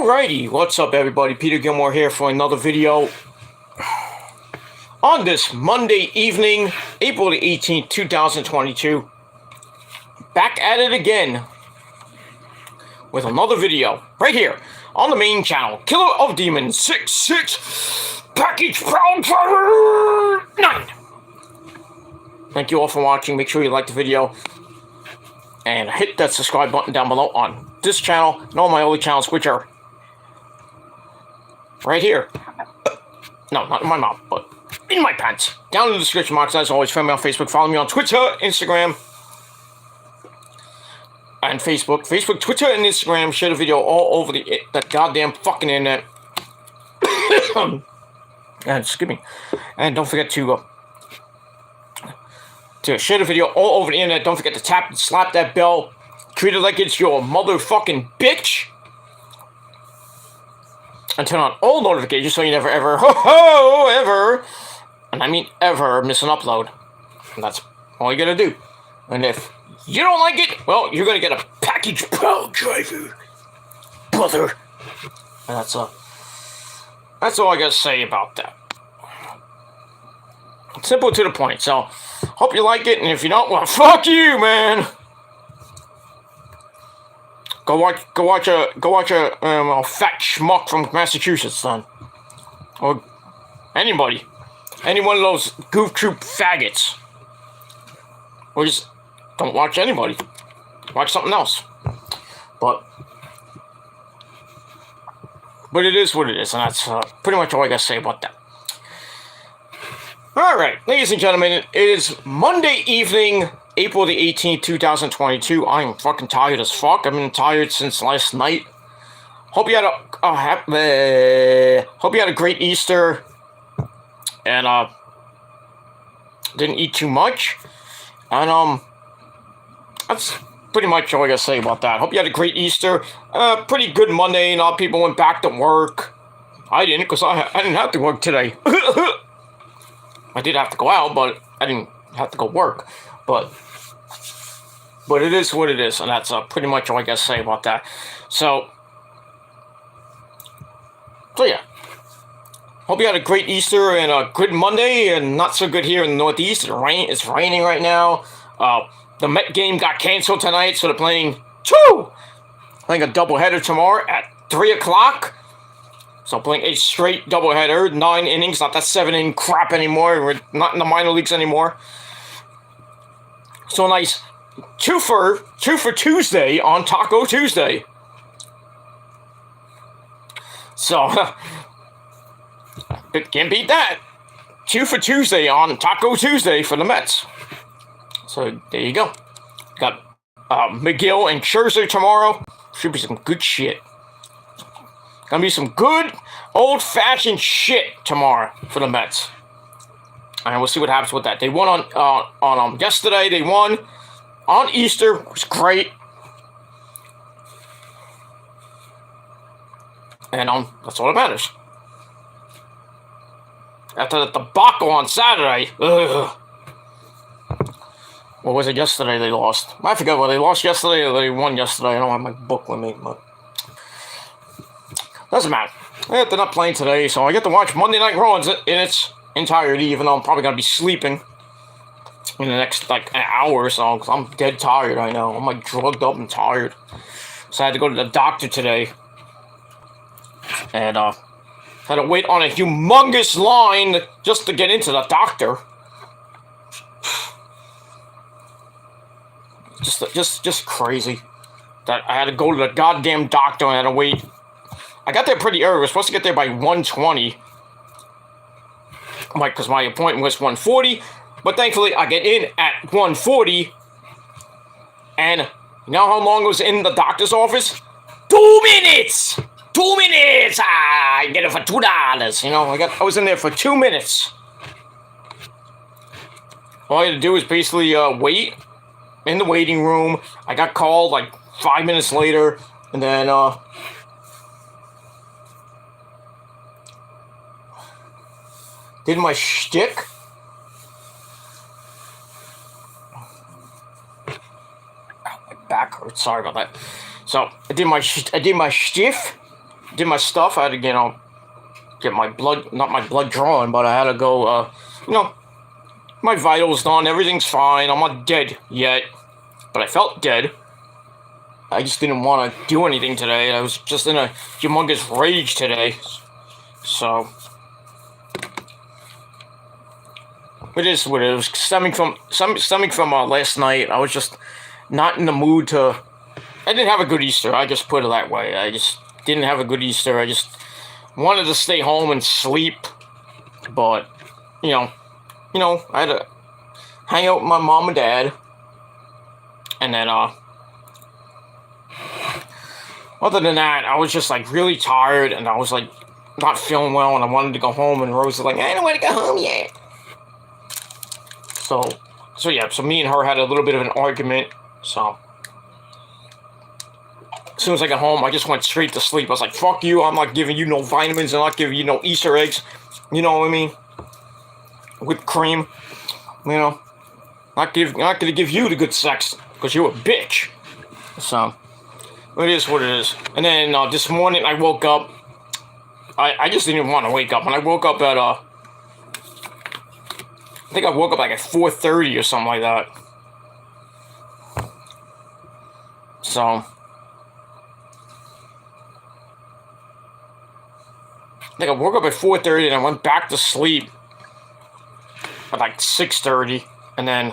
Alrighty, what's up everybody? Peter Gilmore here for another video. On this Monday evening, April the 18th, 2022. Back at it again with another video right here on the main channel. Killer of Demons 66 Package Pound 9. Thank you all for watching. Make sure you like the video and hit that subscribe button down below on this channel and all my other channels, which are right here. No, not in my mouth, but in my pants. Down in the description box, as always. Friend me on Facebook. Follow me on Twitter, Instagram, and Facebook. Facebook, Twitter, and Instagram. Share the video all over the goddamn fucking internet. And excuse me. And don't forget to share the video all over the internet. Don't forget to tap and slap that bell. Treat it like it's your motherfucking bitch. And turn on all notifications so you never ever, ever, and I mean ever, miss an upload. And that's all you gotta do. And if you don't like it, well, you're gonna get a package pound driver, brother. And that's all I gotta say about that. Simple to the point. So, hope you like it, and if you don't, well, fuck you, man. Go watch a fat schmuck from Massachusetts, then, or any one of those goof troop faggots, or just don't watch anybody. Watch something else. But it is what it is, and that's pretty much all I gotta say about that. All right, ladies and gentlemen, it is Monday evening, April the 18th, 2022. I'm fucking tired as fuck. I've been tired since last night. Hope you had a great Easter and didn't eat too much. And that's pretty much all I gotta say about that. Hope you had a great Easter. Pretty good Monday. A lot of people went back to work. I didn't, because I didn't have to work today. I did have to go out, but I didn't have to go work. But it is what it is, and that's pretty much all I gotta say about that. So yeah. Hope you had a great Easter and a good Monday, and not so good here in the Northeast. It's raining right now. The Met game got canceled tonight, so they're playing a doubleheader tomorrow at 3 o'clock. So playing a straight doubleheader, 9 innings, not that 7-inning crap anymore. We're not in the minor leagues anymore. So nice two for Tuesday on Taco Tuesday. So can't beat that. 2 for Tuesday on Taco Tuesday for the Mets. So there you go. Got McGill and Scherzer tomorrow. Should be some good shit. Gonna be some good old-fashioned shit tomorrow for the Mets. And we'll see what happens with that. They won on yesterday. They won on Easter. It was great. And that's all that matters. After the debacle on Saturday, ugh. What was it yesterday they lost? I forgot whether they lost yesterday or they won yesterday. I don't have my book with me, but doesn't matter. They're not playing today, so I get to watch Monday Night Raw in its entirety, even though I'm probably going to be sleeping in the next, an hour or so, because I'm dead tired right now. I'm, drugged up and tired. So I had to go to the doctor today. And, had to wait on a humongous line just to get into the doctor. Just crazy. That I had to go to the goddamn doctor and I had to wait. I got there pretty early. We were supposed to get there by 1:20. Because my appointment was 1:40. But thankfully, I get in at 1:40. And you know how long I was in the doctor's office? 2 minutes! 2 minutes! I get it for $2. You know, I was in there for 2 minutes. All I had to do was basically wait in the waiting room. I got called 5 minutes later. And then, did my shtick. My back hurts. Sorry about that. So I did my shtiff, did my stuff. I had to, get my blood, not my blood drawn, but I had to go, my vitals done. Everything's fine. I'm not dead yet, but I felt dead. I just didn't want to do anything today. I was just in a humongous rage today. So, it is what it is. Stemming from last night, I was just not in the mood to. I didn't have a good Easter. I just put it that way. I just didn't have a good Easter. I just wanted to stay home and sleep, but I had to hang out with my mom and dad, and then other than that, I was just like really tired, and I was like not feeling well, and I wanted to go home, and Rose was like, I don't want to go home yet. So me and her had a little bit of an argument, so as soon as I got home, I just went straight to sleep. I was like, fuck you, I'm not giving you no vitamins, I'm not giving you no Easter eggs, you know what I mean? Whipped cream, not gonna give you the good sex, because you're a bitch. So, it is what it is. And then this morning I woke up. I just didn't even want to wake up. And I woke up at I think I woke up like at 4:30 or something like that. So I think I woke up at 4:30 and I went back to sleep at like 6:30, and then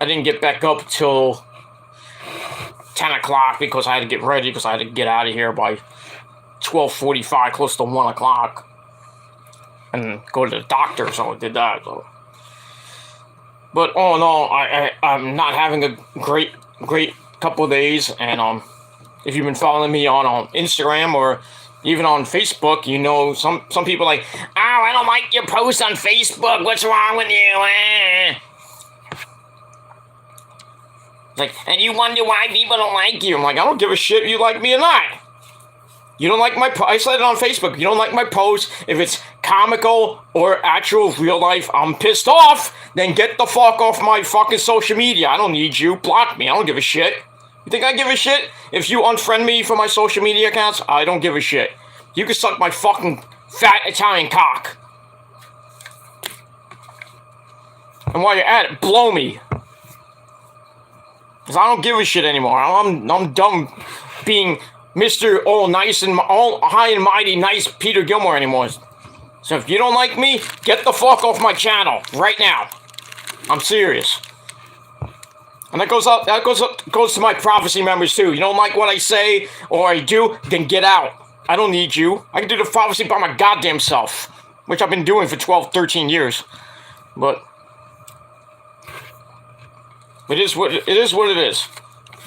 I didn't get back up till 10 o'clock because I had to get ready, because I had to get out of here by 12:45, close to 1 o'clock, and go to the doctor, so I did that. So. But all in all, I'm not having a great couple of days, and if you've been following me on Instagram or even on Facebook, some people are like, oh, I don't like your post on Facebook, what's wrong with you? Like, and you wonder why people don't like you. I'm like, I don't give a shit if you like me or not. You don't like my I said it on Facebook. You don't like my post. If it's comical or actual real life, I'm pissed off. Then get the fuck off my fucking social media. I don't need you. Block me. I don't give a shit. You think I give a shit? If you unfriend me from my social media accounts, I don't give a shit. You can suck my fucking fat Italian cock. And while you're at it, blow me. Because I don't give a shit anymore. I'm done being Mr. All Nice and all high and mighty nice Peter Gilmore anymore. So if you don't like me, get the fuck off my channel right now. I'm serious. And that goes to my prophecy members too. You don't like what I say or I do, then get out. I don't need you. I can do the prophecy by my goddamn self, which I've been doing for 12, 13 years. But it is what it is.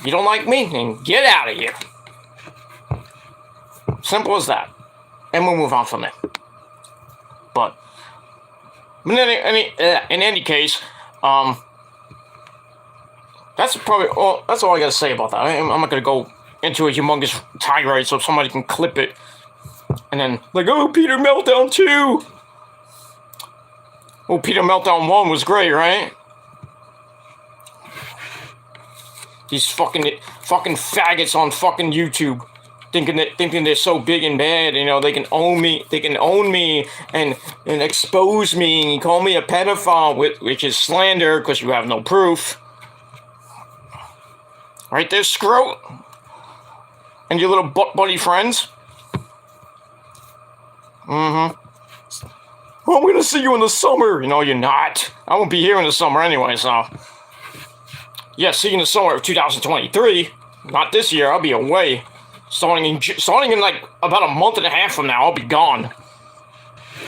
You don't like me, then get out of here. Simple as that. And we'll move on from it. But in any case, that's probably all. That's all I gotta say about that. I'm not gonna go into a humongous tirade so somebody can clip it and then like, oh, Peter Meltdown 2. Oh, Peter Meltdown 1 was great, right? These fucking faggots on fucking YouTube thinking they're so big and bad, they can own me and expose me and call me a pedophile, which is slander because you have no proof. Right there, Scroat? And your little butt buddy friends? Mm-hmm. Well, I'm gonna see you in the summer. No, you're not. I won't be here in the summer anyway, so. Yeah, see you in the summer of 2023. Not this year, I'll be away. Starting in like about a month and a half from now, I'll be gone.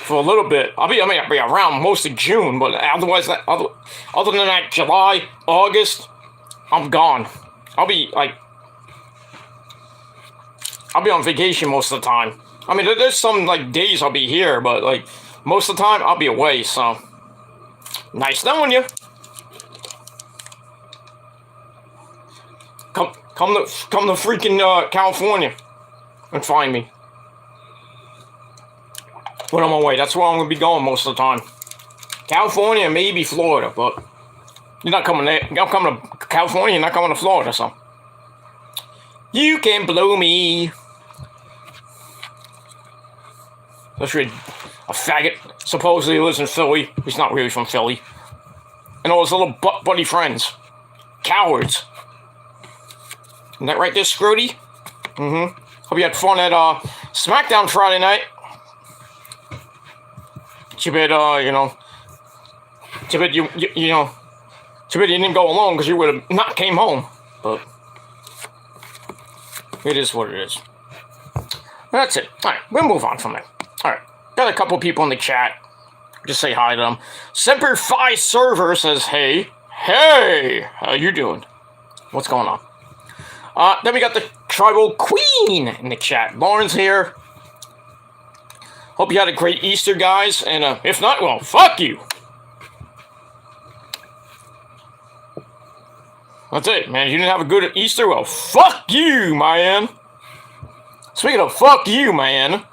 For a little bit. I'll be around most of June, but otherwise, other than that, July, August, I'm gone. I'll be on vacation most of the time. I mean, there's some like days I'll be here, but like most of the time I'll be away. So nice knowing you. Come to freaking California and find me. When I'm away, that's where I'm gonna be going most of the time. California, maybe Florida, but you're not coming there. I'm coming to California. You're not coming to Florida, so you can blow me. Especially a faggot supposedly lives in Philly. He's not really from Philly. And all his little buddy friends. Cowards. Isn't that right there, Scrody? Hope you had fun at SmackDown Friday night. Too bad, too bad you didn't go alone because you would have not came home. But it is what it is. That's it. All right, we'll move on from there. All right, got a couple people in the chat. Just say hi to them. Semper Fi Server says, hey, how you doing? What's going on? Then we got the Tribal Queen in the chat. Lauren's here. Hope you had a great Easter, guys. And if not, well, fuck you. That's it, man. If you didn't have a good Easter, well, fuck you, man. Speaking of fuck you, man,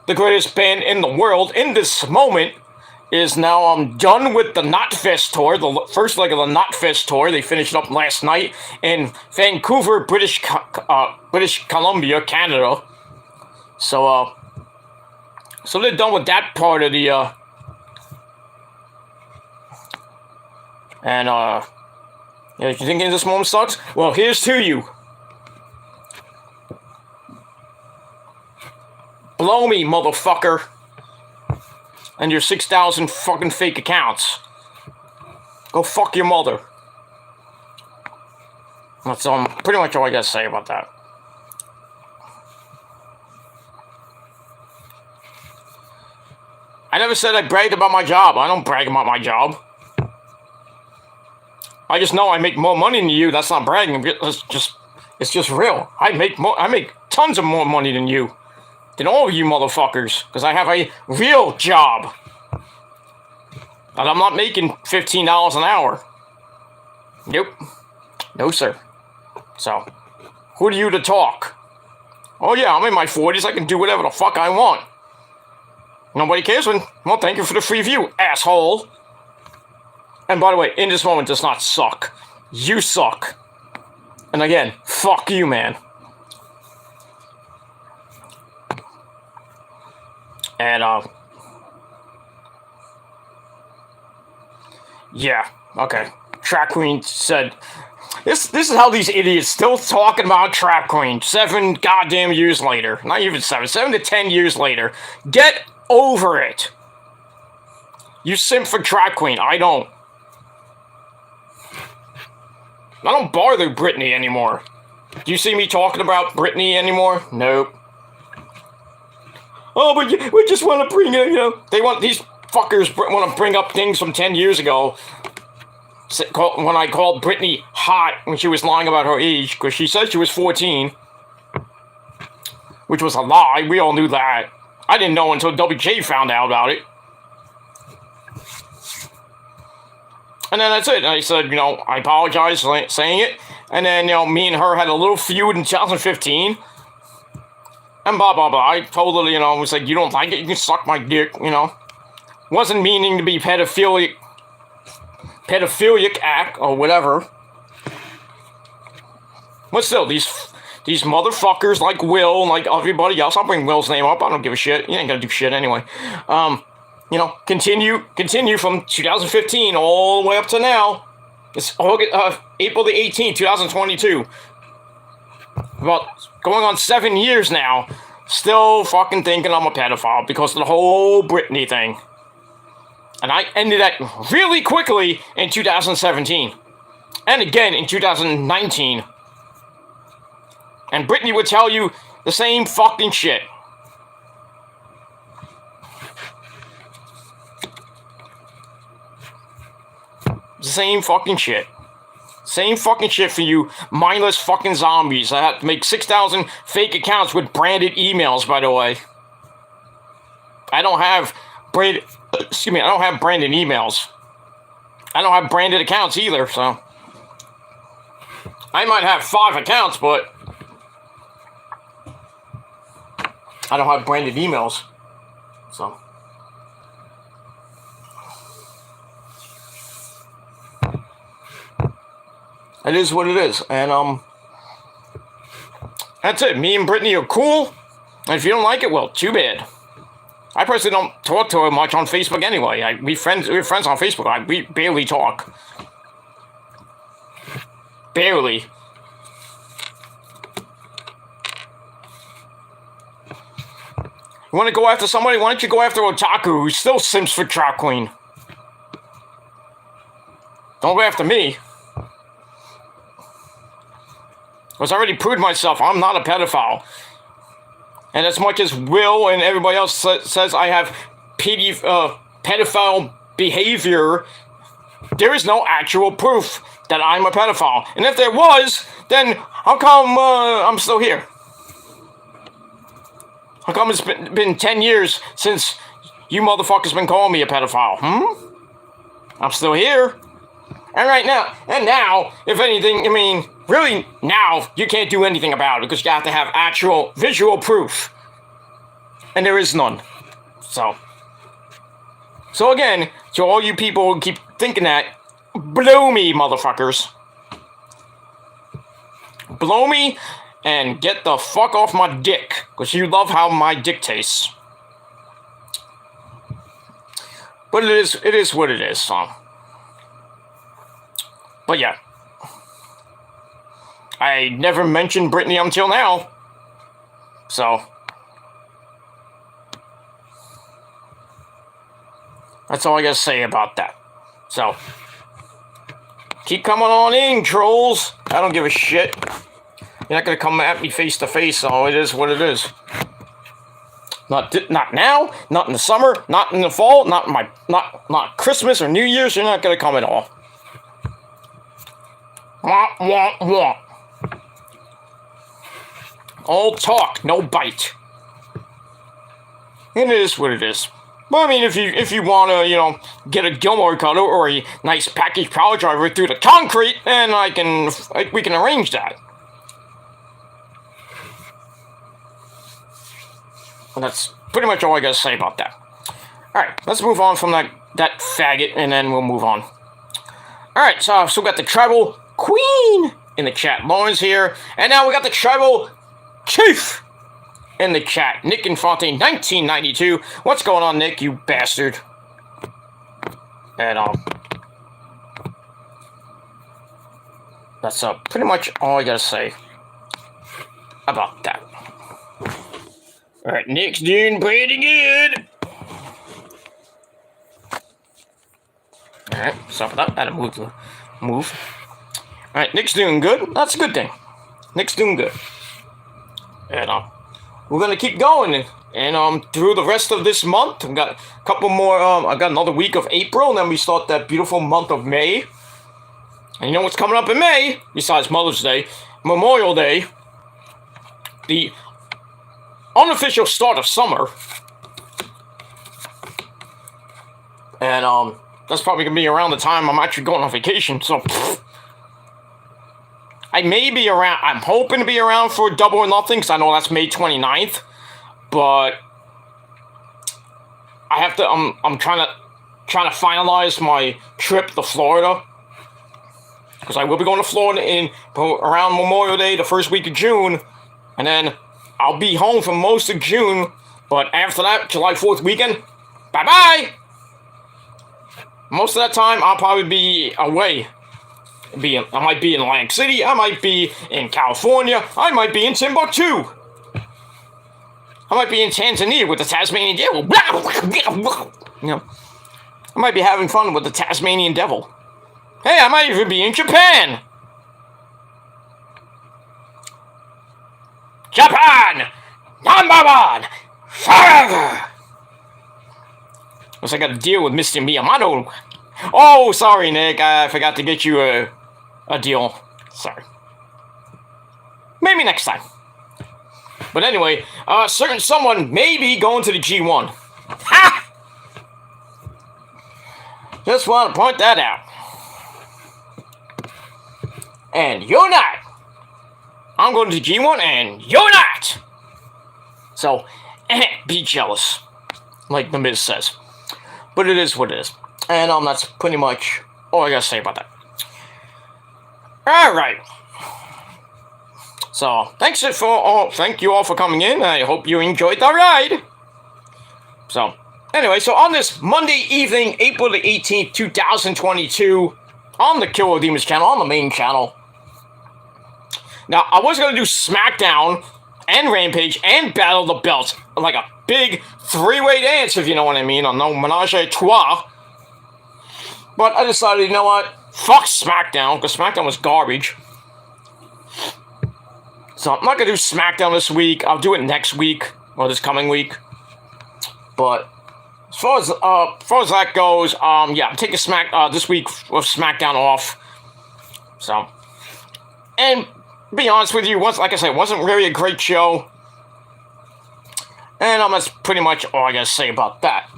the greatest band in the world in this moment is now done with the Knotfest tour, the first leg of the Knotfest tour. They finished up last night in Vancouver, British Columbia, Canada. So they're done with that part of the you thinking this moment sucks? Well, here's to you. Blow me, motherfucker. And your 6,000 fucking fake accounts. Go fuck your mother. That's pretty much all I gotta say about that. I never said I bragged about my job. I don't brag about my job. I just know I make more money than you. That's not bragging. It's just real. I make tons of more money than you. Than all of you motherfuckers. Because I have a real job. And I'm not making $15 an hour. Nope. No, sir. So, who are you to talk? Oh yeah, I'm in my 40s. I can do whatever the fuck I want. Nobody cares when... Well, thank you for the free view, asshole. And by the way, In This Moment does not suck. You suck. And again, fuck you, man. And, yeah, okay. Track Queen said... This is how these idiots still talking about Track Queen 7 goddamn years later. Not even 7 to 10 years later. Get over it. You simp for Track Queen. I don't bother Britney anymore. Do you see me talking about Britney anymore? Nope. Oh, but we just want to bring it, these fuckers want to bring up things from 10 years ago. When I called Britney hot when she was lying about her age, because she said she was 14. Which was a lie, we all knew that. I didn't know until WJ found out about it. And then that's it. I said, I apologize for saying it. And then, me and her had a little feud in 2015. And blah, blah, blah. I told her, I was like, you don't like it? You can suck my dick, Wasn't meaning to be pedophilic act or whatever. But still, these motherfuckers like Will and like everybody else, I'll bring Will's name up. I don't give a shit. You ain't gonna do shit anyway. Continue from 2015 all the way up to now. It's April the 18th, 2022. About going on 7 years now. Still fucking thinking I'm a pedophile because of the whole Britney thing. And I ended that really quickly in 2017. And again in 2019. And Britney would tell you the same fucking shit. Same fucking shit. Same fucking shit for you mindless fucking zombies. I had to make 6,000 fake accounts with branded emails, by the way. I don't have branded emails. I don't have branded accounts either, so. I might have 5 accounts, but I don't have branded emails. So. It is what it is. And, that's it. Me and Britney are cool. And if you don't like it, well, too bad. I personally don't talk to her much on Facebook anyway. We're friends on Facebook. We barely talk. Barely. You want to go after somebody? Why don't you go after Otaku, who still simps for Drag Queen? Don't go after me. Because I already proved myself. I'm not a pedophile. And as much as Will and everybody else says I have pedophile behavior, there is no actual proof that I'm a pedophile. And if there was, then how come I'm still here? How come it's been 10 years since you motherfuckers been calling me a pedophile? I'm still here. And now, if anything, I mean, really, now, you can't do anything about it because you have to have actual visual proof. And there is none. So again, to all you people who keep thinking that, blow me, motherfuckers. Blow me and get the fuck off my dick, because you love how my dick tastes. But it is what it is, so. But yeah. I never mentioned Brittany until now. So. That's all I gotta say about that. So. Keep coming on in, trolls. I don't give a shit. You're not gonna come at me face to face, so it is what it is. Not now, not in the summer, not in the fall, not Christmas or New Year's. You're not gonna come at all. Wah, wah, wah. All talk, no bite. And it is what it is. But I mean, if you wanna, get a Gilmore cutter or a nice package power driver through the concrete, then we can arrange that. And that's pretty much all I gotta say about that. Alright, let's move on from that faggot, and then we'll move on. Alright, so we got the Tribal Queen in the chat. Lauren's here. And now we got the Tribal Chief in the chat. Nick Infante, 1992. What's going on, Nick, you bastard? And, that's pretty much all I gotta say about that. Alright, Nick's doing pretty good. Alright, stop that. I had to move. Alright, Nick's doing good. That's a good thing. Nick's doing good. And, we're gonna keep going. And, through the rest of this month, we've got a couple more, I got another week of April, and then we start that beautiful month of May. And you know what's coming up in May? Besides Mother's Day, Memorial Day, the unofficial start of summer. And, that's probably gonna be around the time I'm actually going on vacation, so I may be around. I'm hoping to be around for Double or Nothing, because I know that's May 29th, but I have to, I'm trying to finalize my trip to Florida, because I will be going to Florida around Memorial Day, the first week of June, and then I'll be home for most of June, but after that, July 4th weekend, bye-bye! Most of that time, I'll probably be away. I might be in Atlantic City, I might be in California, I might be in Timbuktu. I might be in Tanzania with the Tasmanian Devil. I might be having fun with the Tasmanian Devil. Hey, I might even be in Japan! Japan! #1! Forever! Unless I gotta deal with Mr. Miyamoto. Oh, sorry, Nick. I forgot to get you a deal. Sorry. Maybe next time. But anyway, certain someone may be going to the G1. Ha! Just want to point that out. And you're not. I'm going to the G1 and you're not. So, be jealous. Like The Miz says. But it is what it is. And that's pretty much all I gotta say about that. Alright. So, thank you all for coming in. I hope you enjoyed the ride. So, anyway, so on this Monday evening, April the 18th, 2022, on the Killer Demons channel, on the main channel. Now, I was going to do SmackDown and Rampage and Battle of the Belts, like a big three-way dance, if you know what I mean, on no menage a trois. But I decided, you know what? Fuck SmackDown, because SmackDown was garbage. So I'm not going to do SmackDown this week. I'll do it next week, or this coming week. But as far as that goes, yeah, I'm taking this week of SmackDown off. So, and to be honest with you, like I said, it wasn't really a great show. And that's pretty much all I gotta say about that.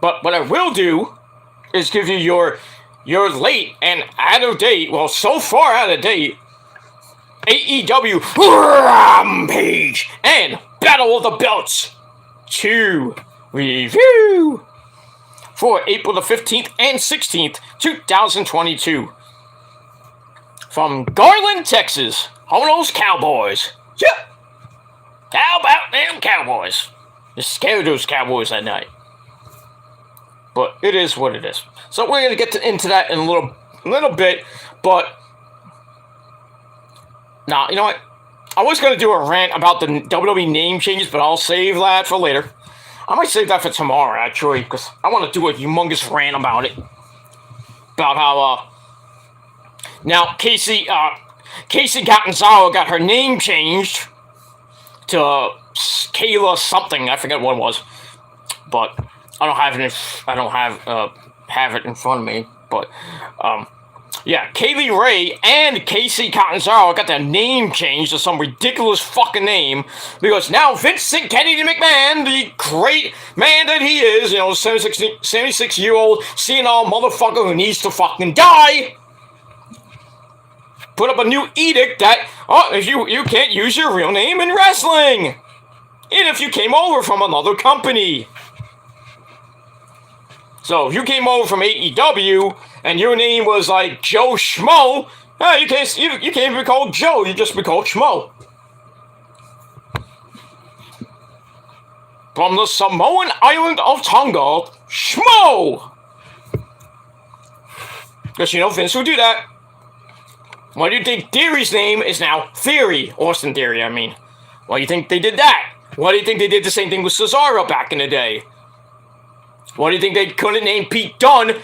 But what I will do is give you your late and out of date, well, so far out of date, AEW Rampage and Battle of the Belts 2 review for April the 15th and 16th, 2022. From Garland, Texas, home of those Cowboys. Yeah. How about them Cowboys? You're scared of those Cowboys at night. But it is what it is. So we're going to get into that in a little bit, but now, you know what? I was going to do a rant about the WWE name changes, but I'll save that for later. I might save that for tomorrow, actually, because I want to do a humongous rant about it. About how, now, Casey Gonzalez got her name changed to Kayla something. I forget what it was, but I don't have it in front of me. But yeah, Kaylee Ray and Casey Gonzalez got their name changed to some ridiculous fucking name because now Vincent Kennedy McMahon, the great man that he is, 76-year-old senile motherfucker who needs to fucking die, put up a new edict that, if you can't use your real name in wrestling, and if you came over from another company. So if you came over from AEW and your name was like Joe Schmo, you can't even be called Joe, you just be called Schmo. From the Samoan island of Tonga, Schmo! Because Vince would do that. Why do you think Theory's name is now Theory? Austin Theory, I mean. Why do you think they did that? Why do you think they did the same thing with Cesaro back in the day? Why do you think they couldn't name Pete Dunne?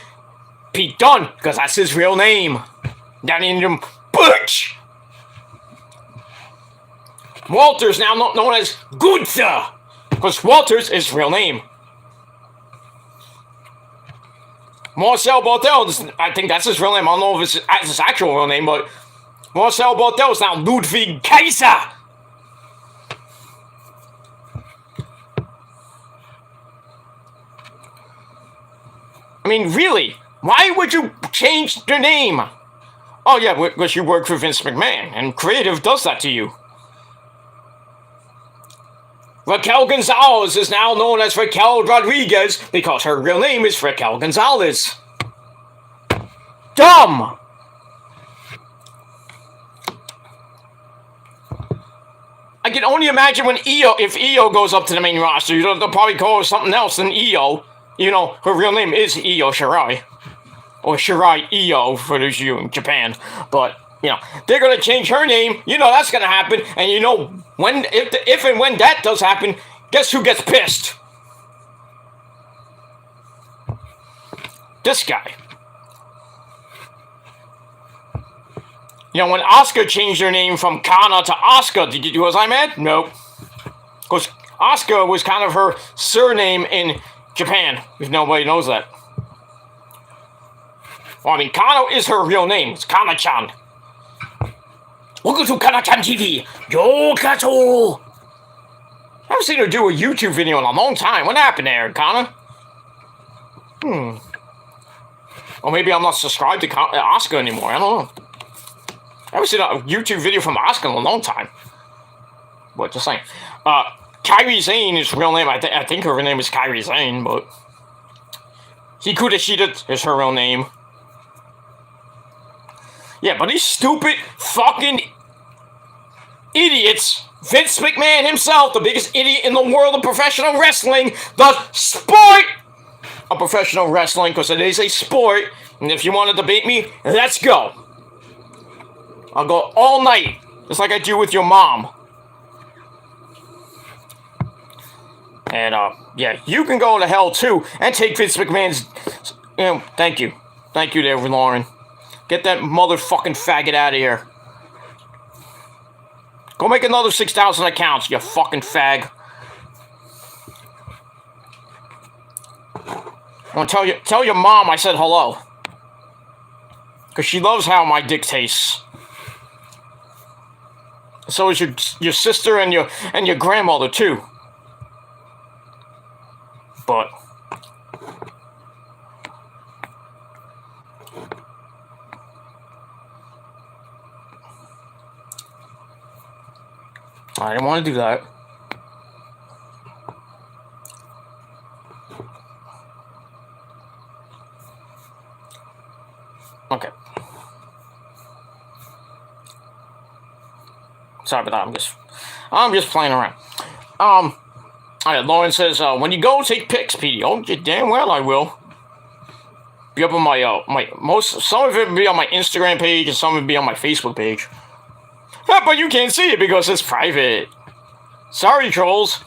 Pete Dunne, because that's his real name. Down in them Butch! Walter's now known as Gunther, because Walter's is his real name. Marcel Bartel, I think that's his real name. I don't know if it's his actual real name, but Marcel Bartel is now Ludwig Kaiser. I mean, really? Why would you change your name? Oh yeah, because you work for Vince McMahon, and creative does that to you. Raquel Gonzalez is now known as Raquel Rodriguez because her real name is Raquel Gonzalez. Dumb! I can only imagine when if Io goes up to the main roster, they'll probably call her something else than Io. Her real name is Io Shirai. Or Shirai Io for those of you in Japan. But, they're going to change her name. That's going to happen. And if and when that does happen, guess who gets pissed? This guy. When Asuka changed her name from Kana to Asuka, was I mad? Nope. Because Asuka was kind of her surname in Japan, if nobody knows that. Well, I mean, Kana is her real name. It's Kana-chan. Welcome to Kana-chan TV. Yo, Kato! I haven't seen her do a YouTube video in a long time. What happened there, Kana? Or maybe I'm not subscribed to Asuka anymore. I don't know. I haven't seen a YouTube video from Asuka in a long time. But just saying. Kairi Sane is her real name. I think her name is Kairi Sane, but Hikuda Shida is her real name. Yeah, but these stupid fucking idiots Vince McMahon himself, the biggest idiot in the world of professional wrestling, the sport of professional wrestling, because it is a sport, and if you want to debate me, let's go. I'll go all night, just like I do with your mom. And, yeah, you can go to hell, too, and take Vince McMahon's, thank you. Thank you there, Lauren. Get that motherfucking faggot out of here. Go make another 6,000 accounts, you fucking fag. I want to tell your mom I said hello. Because she loves how my dick tastes. So is your sister and your grandmother, too. But I didn't want to do that. Okay. Sorry about that. I'm just playing around. Alright, Lauren says, when you go, take pics, Petey. Oh, damn well I will. Be up on my, some of it will be on my Instagram page and some of it will be on my Facebook page. But you can't see it because it's private. Sorry, trolls.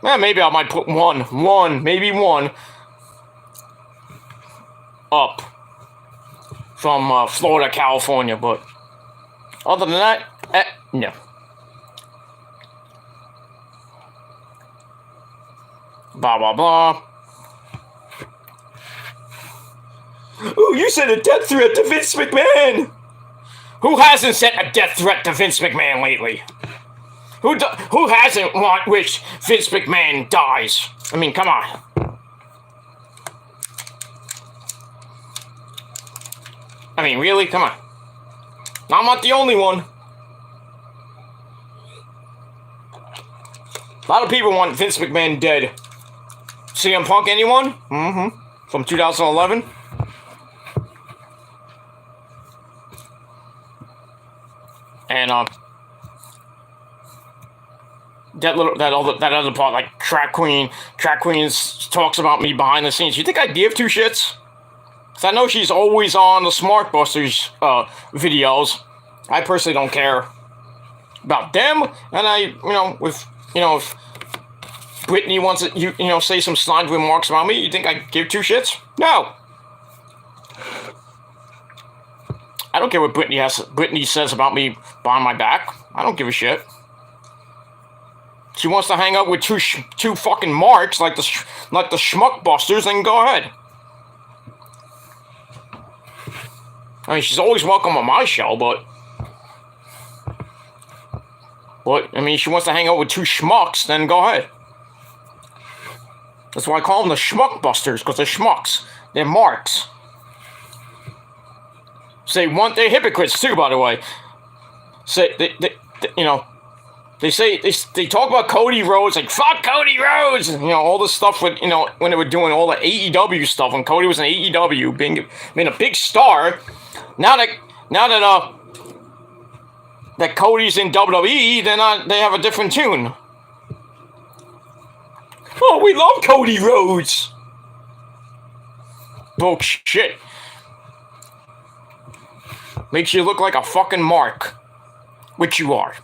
Well, maybe I might put maybe one up from Florida, California, but other than that, no. Blah, blah, blah. Ooh, you sent a death threat to Vince McMahon! Who hasn't sent a death threat to Vince McMahon lately? Who hasn't wished Vince McMahon dies? I mean, come on. I mean, really? Come on. I'm not the only one. A lot of people want Vince McMahon dead. CM Punk, anyone? Mm-hmm. From 2011? And, that other part, like, Track Queen talks about me behind the scenes. You think I give two shits? Because I know she's always on the Smart Busters, videos. I personally don't care about them, and if Brittany wants to, say some snide remarks about me, you think I give two shits? No. I don't care what Brittany says about me behind my back. I don't give a shit. She wants to hang out with two fucking marks like the Schmuck Busters, then go ahead. I mean, she's always welcome on my show, but I mean, she wants to hang out with two schmucks, then go ahead. That's why I call them the Schmuck Busters, because they're schmucks. They're marks. They're hypocrites too, by the way. They talk about Cody Rhodes, like, fuck Cody Rhodes, all this stuff with, when they were doing all the AEW stuff, when Cody was in AEW, being a big star. Now that Cody's in WWE, they have a different tune. Oh, we love Cody Rhodes. Bullshit. Makes you look like a fucking mark. Which you are.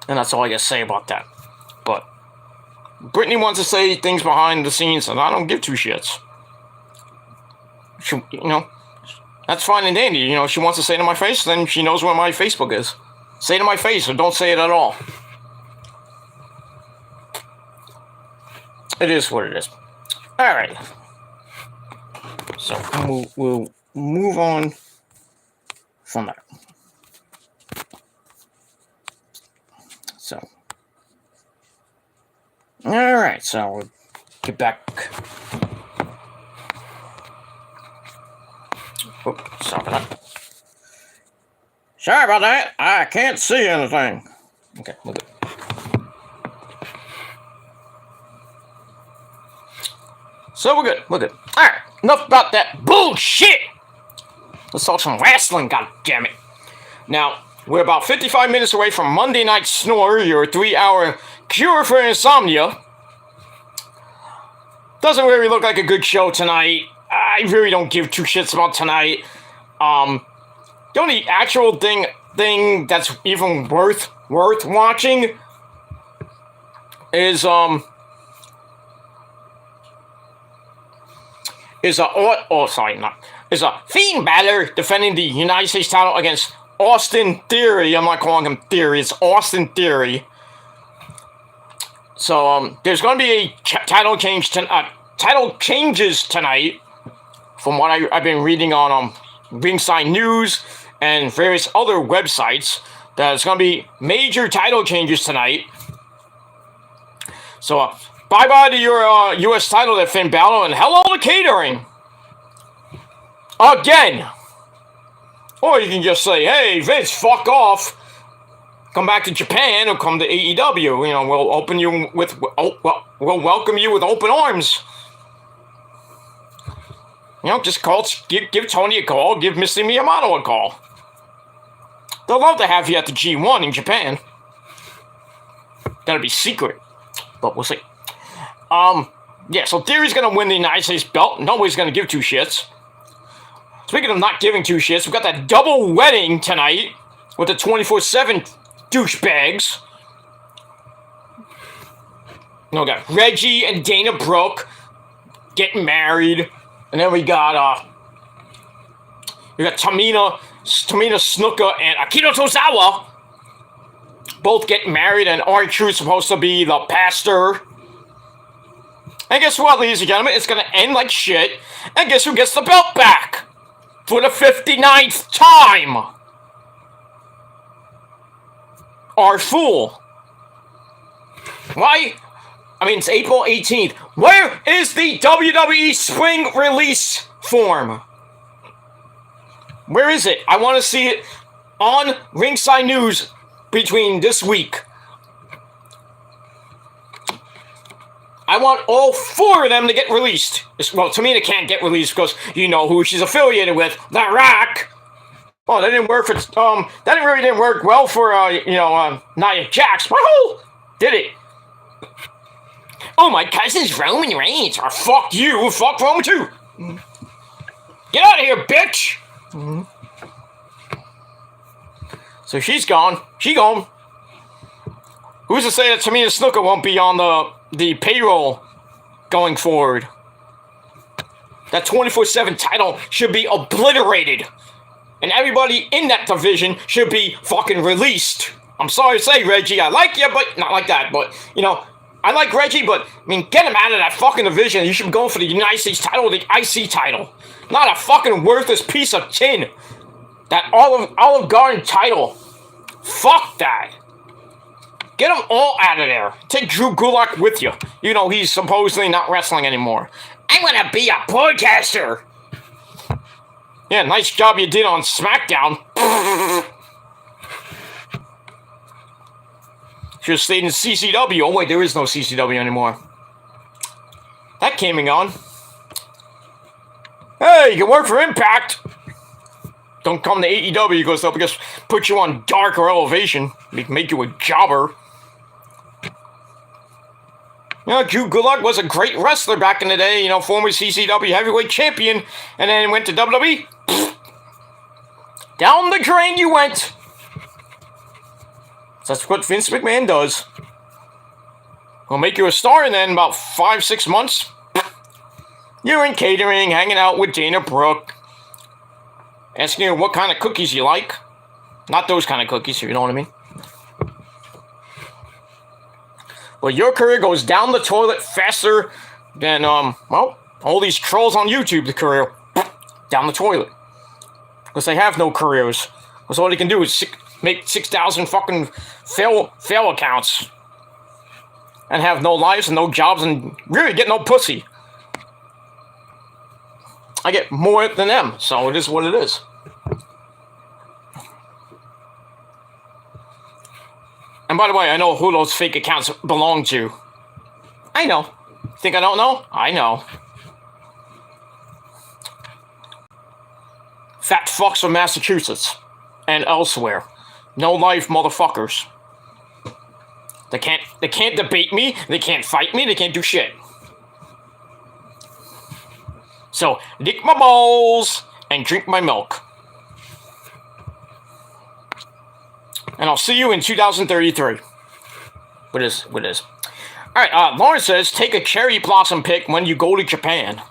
And that's all I gotta say about that. But Brittany wants to say things behind the scenes, and I don't give two shits. She, that's fine and dandy. She wants to say to my face, then she knows where my Facebook is. Say it to my face, or don't say it at all. It is what it is. Alright. So, we'll move on from that. So. Alright, so we'll get back. Oops, sorry about that. Sorry about that. I can't see anything. Okay, we'll do it. So we're good. Alright, enough about that bullshit! Let's talk some wrestling, goddammit. Now, we're about 55 minutes away from Monday Night Snore, your 3-hour cure for insomnia. Doesn't really look like a good show tonight. I really don't give two shits about tonight. The only actual thing that's even worth watching is Finn Balor defending the United States title against Austin Theory. I'm not calling him Theory, it's Austin Theory. So there's going to be a title changes tonight, from what I've been reading on Ringside News and various other websites. There's going to be major title changes tonight. So bye-bye to your U.S. title there, Finn Balor, and hello to catering. Again. Or you can just say, hey, Vince, fuck off. Come back to Japan or come to AEW. You know, we'll we'll welcome you with open arms. You know, just give Tony a call, give Mr. Miyamoto a call. They'll love to have you at the G1 in Japan. That'll be secret, but we'll see. Yeah, so Theory's gonna win the United States belt. Nobody's gonna give two shits. Speaking of not giving two shits, we've got that double wedding tonight with the 24/7 douchebags. You know, we got Reggie and Dana Brooke getting married, and then we got Tamina Snuka and Akira Tozawa both getting married, and R-Truth's supposed to be the pastor. And guess what, ladies and gentlemen? It's gonna end like shit, and guess who gets the belt back? For the 59th time! Our fool. Why? I mean, it's April 18th. Where is the WWE spring release form? Where is it? I want to see it on Ringside News between this week. I want all 4 of them to get released. Well, Tamina can't get released because you know who she's affiliated with, The Rock. Oh, that didn't work for that didn't work well for Nia Jax. Woohoo! Did it? Oh, my cousin's Roman Reigns. Or fuck you, fuck Roman too. Get out of here, bitch. Mm-hmm. So she's gone. She gone. Who's to say that Tamina Snuka won't be on the payroll going forward? That 24/7 title should be obliterated. And everybody in that division should be fucking released. I'm sorry to say, Reggie, I like you, but not like that. But, you know, I like Reggie, but, I mean, get him out of that fucking division. You should be going for the United States title or the IC title. Not a fucking worthless piece of tin. That Olive Garden title. Fuck that. Get them all out of there. Take Drew Gulak with you. You know, he's supposedly not wrestling anymore. I want to be a podcaster. Yeah, nice job you did on SmackDown. Should have stayed in CCW. Oh, wait, there is no CCW anymore. That came and gone. Hey, you can work for Impact. Don't come to AEW because they'll just put you on Dark or Elevation. Make you a jobber. You know, Drew Gulak was a great wrestler back in the day, you know, former CCW heavyweight champion, and then went to WWE. Down the drain you went. So that's what Vince McMahon does. We'll make you a star, and then about 5-6 months, you're in catering, hanging out with Dana Brooke, asking her what kind of cookies you like. Not those kind of cookies, you know what I mean? Well, your career goes down the toilet faster than, well, all these trolls on YouTube, the career, down the toilet. Because they have no careers. Because all they can do is make 6,000 fucking fail accounts. And have no lives and no jobs and really get no pussy. I get more than them, so it is what it is. And by the way, I know who those fake accounts belong to. I know. Think I don't know? I know. Fat fucks from Massachusetts. And elsewhere. No life motherfuckers. They can't debate me, they can't fight me, they can't do shit. So, lick my balls and drink my milk. And I'll see you in 2033. What is? Alright, Lauren says, take a cherry blossom pic when you go to Japan.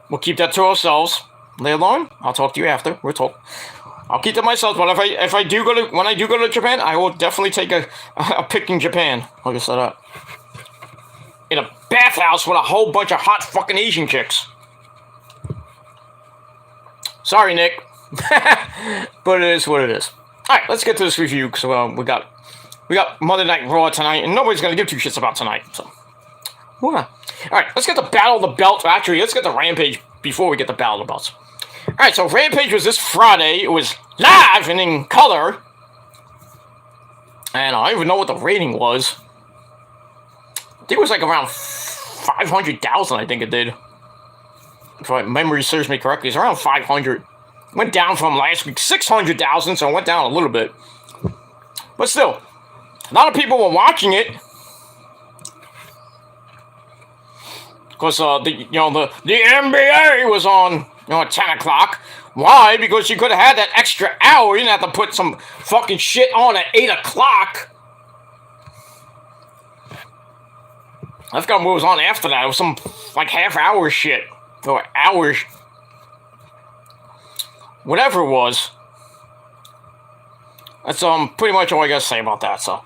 We'll keep that to ourselves. Leah Lauren, I'll talk to you after. We'll talk. I'll keep to myself, but when I do go to Japan, I will definitely take a pic in Japan. Like I said, in a bathhouse with a whole bunch of hot fucking Asian chicks. Sorry, Nick. But it is what it is. Alright, let's get to this review, because we got Monday Night Raw tonight, and nobody's going to give two shits about tonight, so. Alright, let's get the Battle of the Belts. Actually, let's get the Rampage before we get the Battle of the Belts. Alright, so Rampage was this Friday. It was live and in color. And I don't even know what the rating was. I think it was like around 500,000, I think it did. If my memory serves me correctly, it's around 500. Went down from last week 600,000, so it went down a little bit. But still, a lot of people were watching it. Because the NBA was on at 10 o'clock. Why? Because you could have had that extra hour. You didn't have to put some fucking shit on at 8 o'clock. I forgot what was on after that. It was some like half-hour shit. Or hours. Whatever it was. That's pretty much all I gotta say about that, so.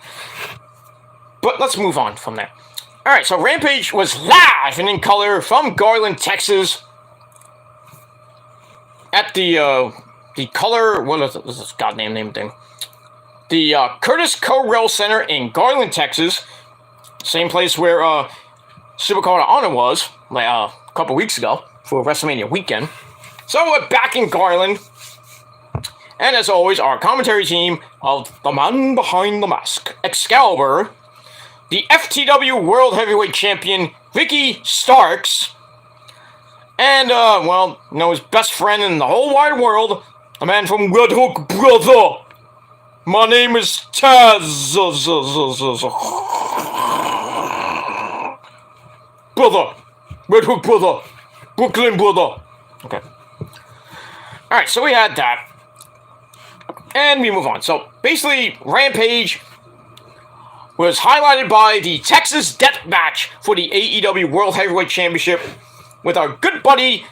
But let's move on from there. Alright, so Rampage was live and in color from Garland, Texas. At the color, what is this goddamn name thing? The Curtis Co-Rail Center in Garland, Texas. Same place where Supercard of Honor was a couple weeks ago for WrestleMania weekend. So we're back in Garland. And as always, our commentary team of the man behind the mask, Excalibur, the FTW World Heavyweight Champion, Ricky Starks, and, his best friend in the whole wide world, the man from Red Hook Brother. My name is Taz. Brother. Red Hook Brother. Brooklyn Brother. Okay. Alright, so we had that. And we move on. So, basically, Rampage was highlighted by the Texas Death Match for the AEW World Heavyweight Championship with our good buddy,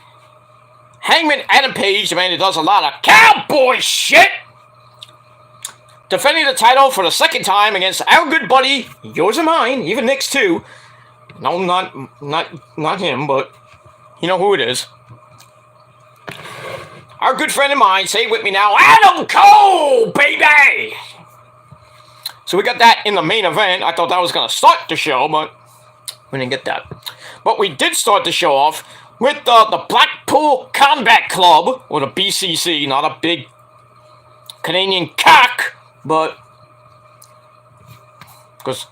Hangman Adam Page, the man who does a lot of cowboy shit, defending the title for the second time against our good buddy, yours and mine, even Nick's too. No, not him, but you know who it is. Our good friend of mine, say it with me now, Adam Cole, baby! So we got that in the main event. I thought that was going to start the show, but we didn't get that. But we did start the show off with the Blackpool Combat Club, or the BCC, not a big Canadian cock, but because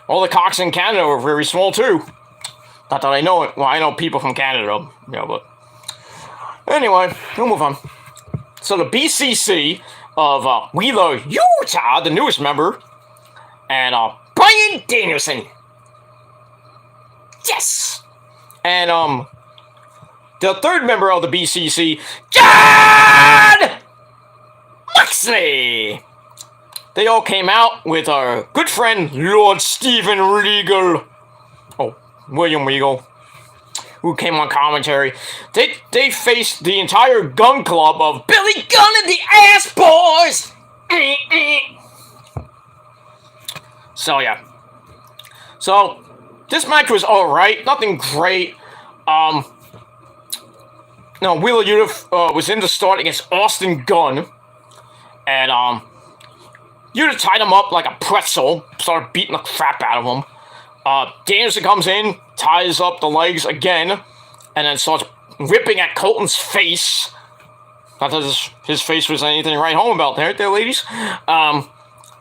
all the cocks in Canada are very small too. Not that I know it. Well, I know people from Canada, but anyway, we'll move on. So the BCC of Wheeler, Utah, the newest member, and Bryan Danielson. Yes! And the third member of the BCC, John Moxley. They all came out with our good friend, Lord Steven Regal. Oh, William Regal, who came on commentary. They faced the entire Gun Club of Billy Gunn and the Ass Boys. So yeah. So this match was alright, nothing great. Wheeler Yuta was in the start against Austin Gunn, and Yuta tied him up like a pretzel, started beating the crap out of him. Danielson comes in, ties up the legs again, and then starts ripping at Colton's face. Not that his face was anything to write home about there, ladies.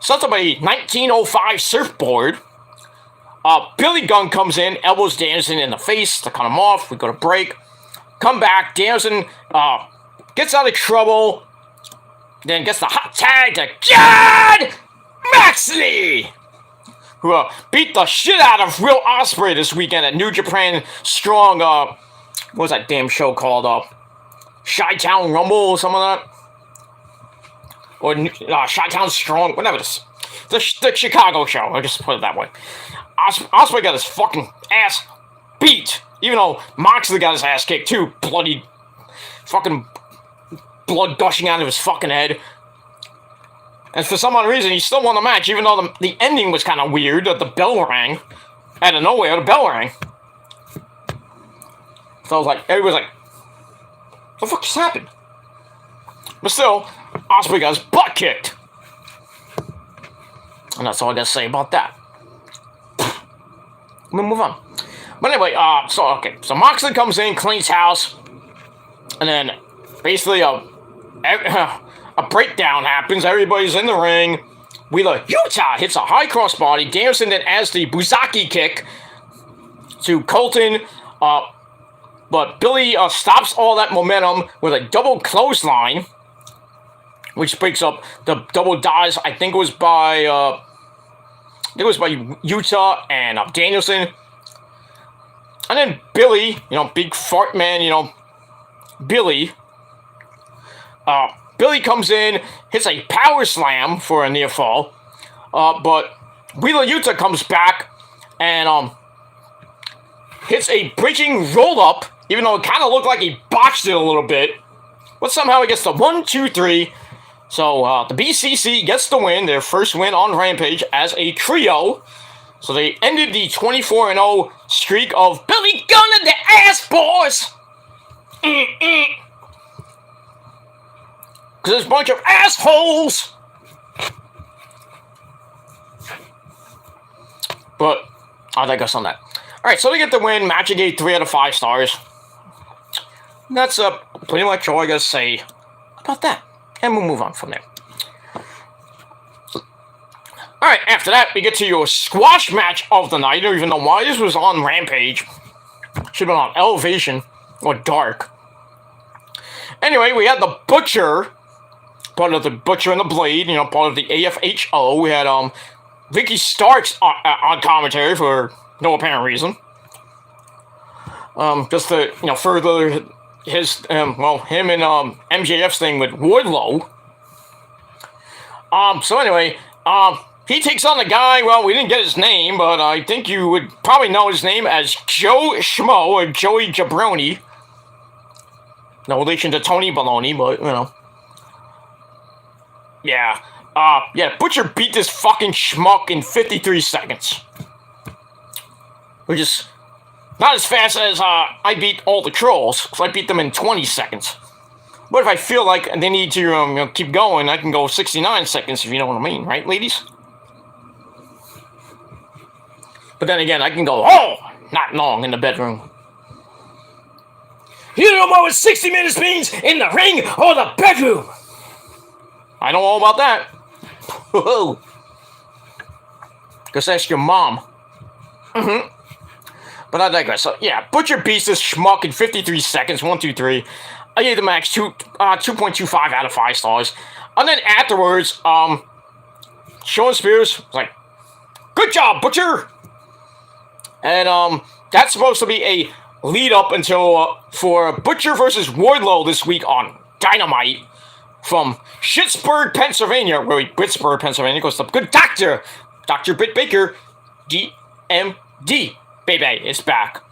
Starts up a 1905 surfboard. Billy Gunn comes in, elbows Danielson in the face to cut him off. We go to break. Come back. Danielson gets out of trouble, then gets the hot tag to John Moxley, who beat the shit out of Will Ospreay this weekend at New Japan Strong, what was that damn show called? Chi-Town Rumble or something like that? Or Chi-Town Strong, whatever it is. The Chicago show, I'll just put it that way. Ospreay got his fucking ass beat, even though Moxley got his ass kicked too. Bloody fucking blood gushing out of his fucking head. And for some odd reason, he still won the match, even though the ending was kind of weird. The bell rang. Out of nowhere, the bell rang. So I was like, everybody's like, what the fuck just happened? But still, Ospreay got his butt kicked. And that's all I gotta say about that. We'll move on. But anyway, so Moxley comes in, cleans house, and then basically a breakdown happens. Everybody's in the ring. Wheeler Yuta hits a high crossbody. Danielson then adds the Buzaki kick to Colton. But Billy stops all that momentum with a double clothesline, which breaks up the double dives. I think it was by Yuta and Danielson. And then Billy, big fart man, Billy. Billy comes in, hits a power slam for a near fall, but Wheeler Yuta comes back and hits a breaking roll up, even though it kind of looked like he botched it a little bit. But somehow he gets the 1, 2, 3. So the BCC gets the win, their first win on Rampage as a trio. So they ended the 24-0 streak of Billy Gunn and the Ass Boys. Because there's a bunch of assholes. But I digress on that. Alright, so they get the win. Match gave 3 out of 5 stars. And that's pretty much all I gotta say about that. And we'll move on from there. Alright, after that, we get to your squash match of the night. I don't even know why this was on Rampage. Should have been on Elevation. Or Dark. Anyway, we had the Butcher. Part of the Butcher and the Blade. Part of the AFHO. We had Ricky Starks on commentary for no apparent reason. Just to, further his, him and MJF's thing with Wardlow. So anyway, he takes on the guy, well, we didn't get his name, but I think you would probably know his name as Joe Schmo, or Joey Jabroni. No relation to Tony Baloney, but, Yeah. Butcher beat this fucking schmuck in 53 seconds. Which is not as fast as I beat all the trolls, because I beat them in 20 seconds. But if I feel like they need to keep going, I can go 69 seconds, if you know what I mean, right, ladies? But then again, I can go, not long in the bedroom. You don't know what 60 minutes means in the ring or the bedroom! I know all about that. Whoa. Just ask your mom. But I digress. So, yeah, Butcher beats this schmuck in 53 seconds. 1, 2, 3. I gave the match 2.25 out of 5 stars. And then afterwards, Shawn Spears was like, good job, Butcher! And that's supposed to be a lead up until for Butcher versus Wardlow this week on Dynamite from Pittsburgh, Pennsylvania. Pittsburgh, Pennsylvania goes the good doctor, Dr. Britt Baker, DMD. Baby is back.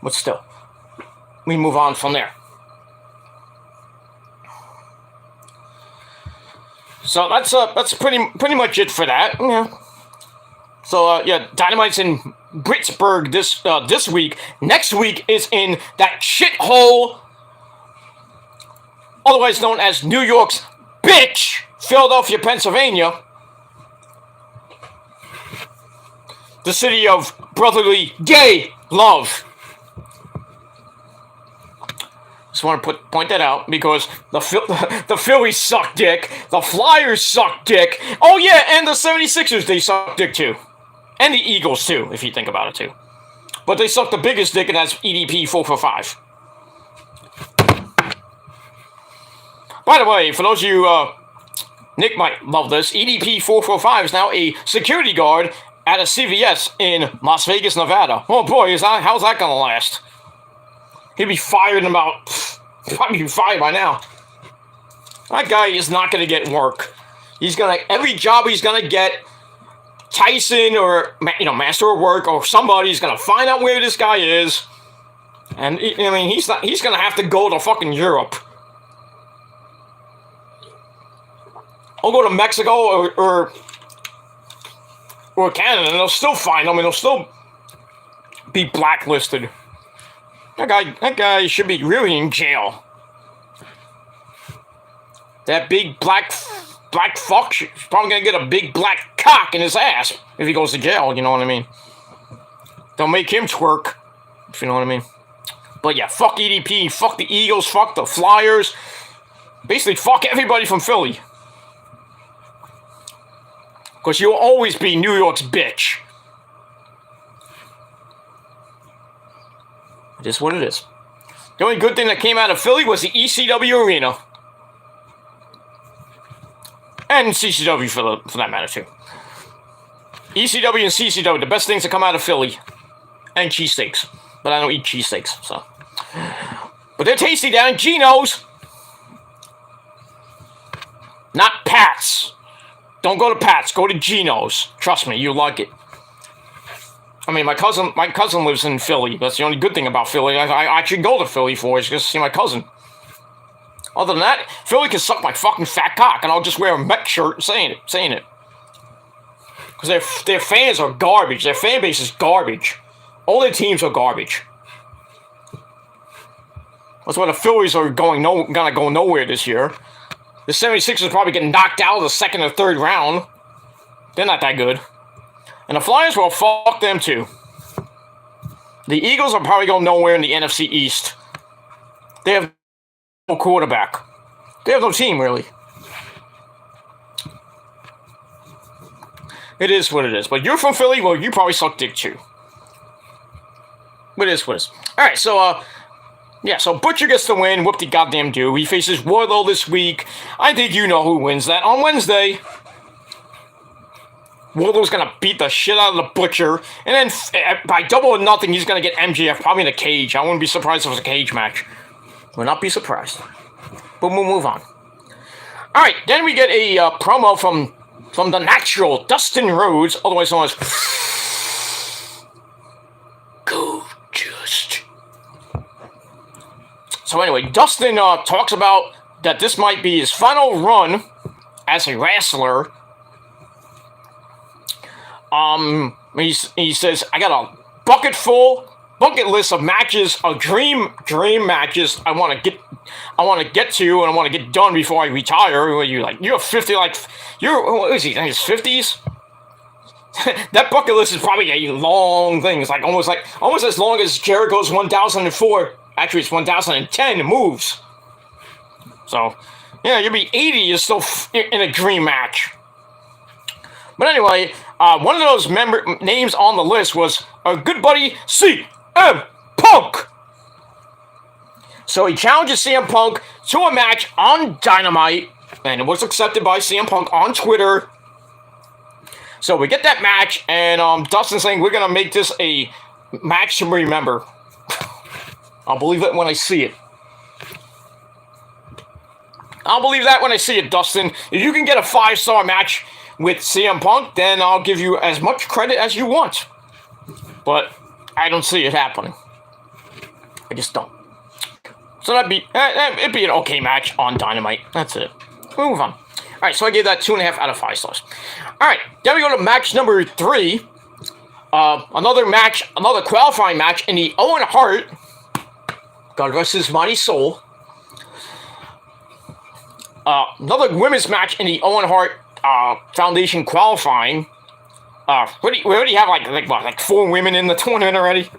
But still, we move on from there. So that's pretty much it for that. Yeah. So Dynamite's in Pittsburgh this week. Next week is in that shithole, otherwise known as New York's bitch, Philadelphia, Pennsylvania. The city of brotherly gay love. Just want to point that out because the Phillies suck dick, the Flyers suck dick. Oh yeah, and the 76ers, they suck dick too. And the Eagles too, if you think about it too. But they suck the biggest dick, and that's EDP 445. By the way, for those of you, Nick might love this, EDP445 is now a security guard at a CVS in Las Vegas, Nevada. Oh boy, how's that gonna last? He'll be fired in about, probably be fired by now. That guy is not gonna get work. Every job he's gonna get, Tyson or, Master of Work or somebody's gonna find out where this guy is. And, he's gonna have to go to fucking Europe. Or go to Mexico or Canada, and they'll still find him, and he'll still be blacklisted. That guy should be really in jail. That big black fuck is probably gonna get a big black cock in his ass if he goes to jail, you know what I mean? They'll make him twerk, if you know what I mean. But yeah, fuck EDP, fuck the Eagles, fuck the Flyers. Basically, fuck everybody from Philly. Because you'll always be New York's bitch. It is what it is. The only good thing that came out of Philly was the ECW arena. And CCW for that matter too. ECW and CCW, the best things that come out of Philly. And cheesesteaks. But I don't eat cheesesteaks, so. But they're tasty down in Geno's. Not Pat's. Don't go to Pat's. Go to Geno's. Trust me, you like it. I mean, my cousin lives in Philly. That's the only good thing about Philly. I actually go to Philly for is just to see my cousin. Other than that, Philly can suck my fucking fat cock, and I'll just wear a Met shirt saying it. Because their fans are garbage. Their fan base is garbage. All their teams are garbage. That's why the Phillies are gonna go nowhere this year. The 76ers probably get knocked out of the second or third round. They're not that good. And the Flyers, well, fuck them too. The Eagles are probably going nowhere in the NFC East. They have no quarterback. They have no team, really. It is what it is. But you're from Philly, well, you probably suck dick too. But it is what it is. Alright, so, yeah, so Butcher gets the win. Whoop de goddamn do. He faces Wardlow this week. I think you know who wins that. On Wednesday, Wardlow's gonna beat the shit out of the Butcher. And then, by double or nothing, he's gonna get MJF probably in a cage. I wouldn't be surprised if it was a cage match. Would not be surprised. But we'll move on. Alright, then we get a promo from the Natural, Dustin Rhodes, otherwise known as Gorgeous. So anyway, Dustin talks about that this might be his final run as a wrestler. He says, I got a bucket list of matches, of dream matches I want to get to, and I want to get done before I retire. You're 50, what is he, in his 50s? That bucket list is probably a long thing. It's almost as long as Jericho's 1004. Actually, it's 1010 moves. So, yeah, you'll be 80, you're still in a dream match. But anyway, one of those names on the list was our good buddy CM Punk. So he challenges CM Punk to a match on Dynamite, and it was accepted by CM Punk on Twitter. So we get that match, and Dustin's saying we're going to make this a match to remember. I'll believe it when I see it. I'll believe that when I see it, Dustin. If you can get a 5-star match with CM Punk, then I'll give you as much credit as you want. But I don't see it happening. I just don't. So it'd be an okay match on Dynamite. That's it. We'll move on. Alright, so I gave that 2.5 out of 5 stars. Alright, then we go to match number 3. Another qualifying match in the Owen Hart, God rest his mighty soul. Another women's match in the Owen Hart Foundation qualifying. We already have like 4 women in the tournament already.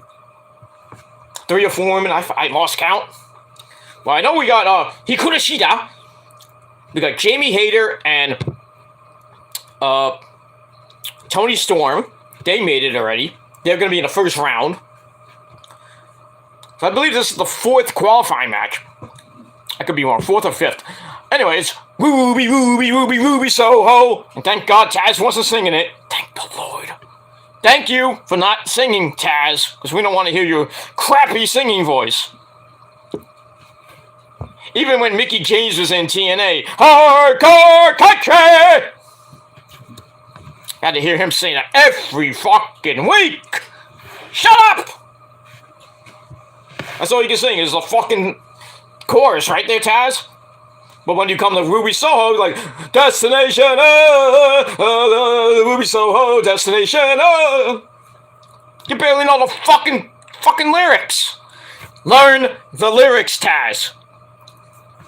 3 or 4 women. I lost count. Well, I know we got Hikaru Shida. We got Jamie Hayter and Toni Storm. They made it already. They're going to be in the first round. So I believe this is the 4th qualifying match. I could be wrong. 4th or 5th. Anyways, Ruby, Ruby, Ruby, Ruby Soho. And thank God Taz wasn't singing it. Thank the Lord. Thank you for not singing, Taz, because we don't want to hear your crappy singing voice. Even when Mickey James was in TNA, Hardcore Country! Had to hear him sing that every fucking week. Shut up! That's all you can sing is the fucking chorus right there, Taz. But when you come to Ruby Soho, like, Destination, Ruby Soho, Destination, you barely know the fucking lyrics. Learn the lyrics, Taz.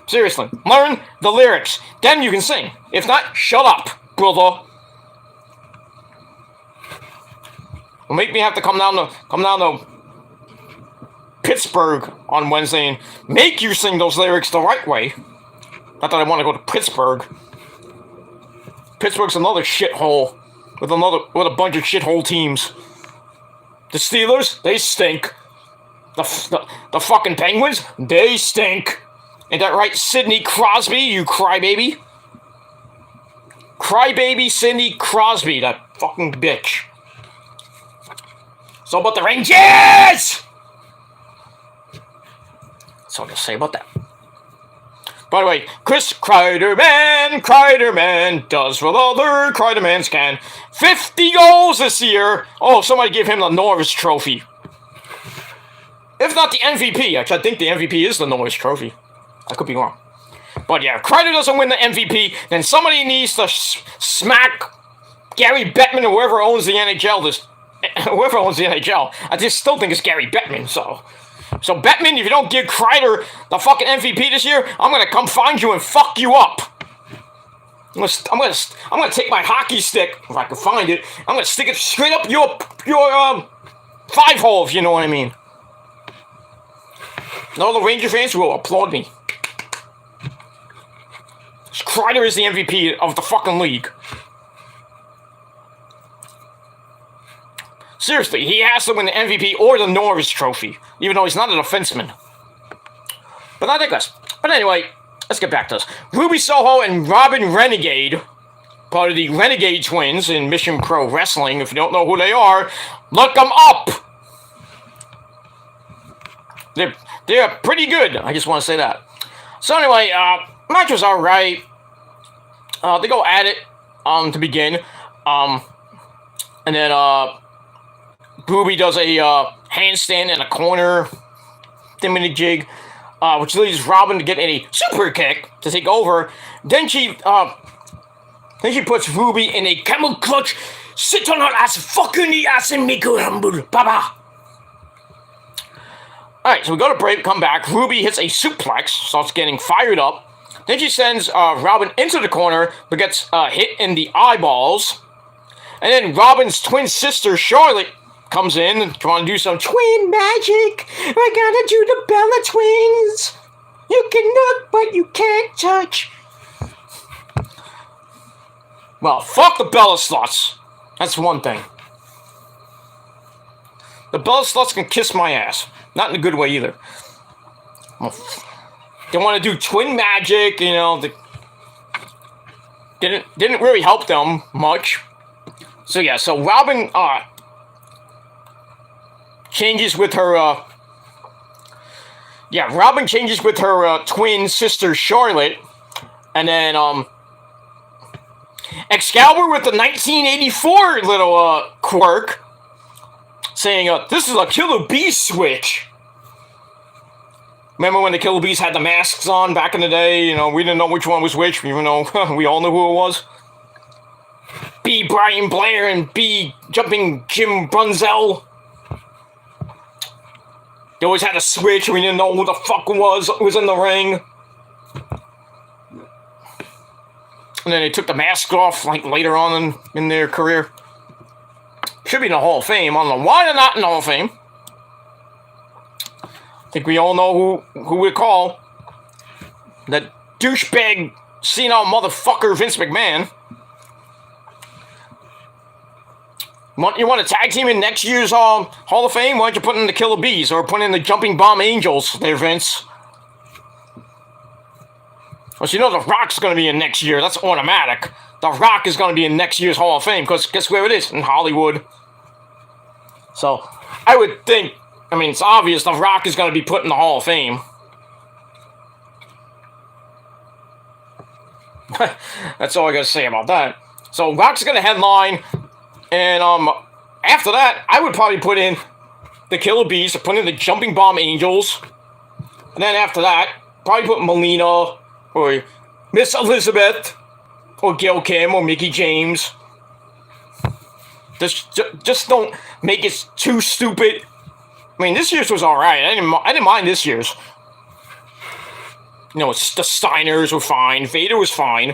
Seriously, learn the lyrics. Then you can sing. If not, shut up, brother. Will make me have to come down to Pittsburgh on Wednesday and make you sing those lyrics the right way. Not that I want to go to Pittsburgh. Pittsburgh's another shithole with a bunch of shithole teams. The Steelers, they stink. The fucking Penguins, they stink. Ain't that right, Sidney Crosby, you crybaby? Crybaby Sidney Crosby, that fucking bitch. So about the Rangers! That's all I'm gonna say about that. By the way, Chris Kreiderman does what other Kreidermans can. 50 goals this year. Oh, somebody give him the Norris Trophy. If not the MVP, actually I think the MVP is the Norris Trophy. I could be wrong. But yeah, if Kreider doesn't win the MVP, then somebody needs to smack Gary Bettman or whoever owns the NHL. Whoever owns the NHL. I just still think it's Gary Bettman, so Bettman, if you don't give Kreider the fucking MVP this year, I'm gonna come find you and fuck you up. I'm gonna take my hockey stick, if I can find it. I'm gonna stick it straight up your 5-hole, if you know what I mean. And all the Ranger fans will applaud me. Kreider is the MVP of the fucking league. Seriously, he has to win the MVP or the Norris Trophy, even though he's not a defenseman. But I digress. But anyway, let's get back to this. Ruby Soho and Robin Renegade, part of the Renegade Twins in Mission Pro Wrestling. If you don't know who they are, look them up. They're pretty good. I just want to say that. So anyway, match was alright. They go at it to begin. And then Ruby does a handstand in a corner, 10-minute jig, which leads Robin to get a super kick to take over. Then she puts Ruby in a camel clutch, sit on her ass, fuck in the ass, and make her humble, baba. Alright, so we go to break, come back. Ruby hits a suplex, starts getting fired up. Then she sends Robin into the corner, but gets hit in the eyeballs. And then Robin's twin sister, Charlotte, comes in and trying to do some twin magic. I gotta do the Bella twins. You can look, but you can't touch. Well, fuck the Bella sluts. That's one thing. The Bella sluts can kiss my ass. Not in a good way either. They want to do twin magic, you know. Didn't really help them much. So yeah, so Robin changes with her Robin changes with her twin sister Charlotte, and then Excalibur with the 1984 little quirk, saying this is a Killer Bee switch. Remember when the Killer Bees had the masks on back in the day? You know, we didn't know which one was which, even though we all knew who it was. B. Brian Blair and B. Jumping Jim Brunzell. They always had a switch, we didn't know who the fuck was in the ring. And then they took the mask off, like, later on in their career. Should be in the Hall of Fame. I don't know why they're not in the Hall of Fame. I think we all know who we call. That douchebag, senile motherfucker Vince McMahon. You want to tag team in next year's Hall of Fame? Why don't you put in the Killer Bees or put in the Jumping Bomb Angels there, Vince? Well, you know The Rock's going to be in next year. That's automatic. The Rock is going to be in next year's Hall of Fame, because guess where it is? In Hollywood. So, I would think, I mean, it's obvious The Rock is going to be put in the Hall of Fame. That's all I got to say about that. So, Rock's going to headline, and after that, I would probably put in the Killer Bees, put in the Jumping Bomb Angels, and then after that, probably put Melina, or Miss Elizabeth, or Gail Kim, or Mickey James. Just don't make it too stupid. I mean, this year's was alright. I didn't mind this year's. You know, the Steiners were fine. Vader was fine.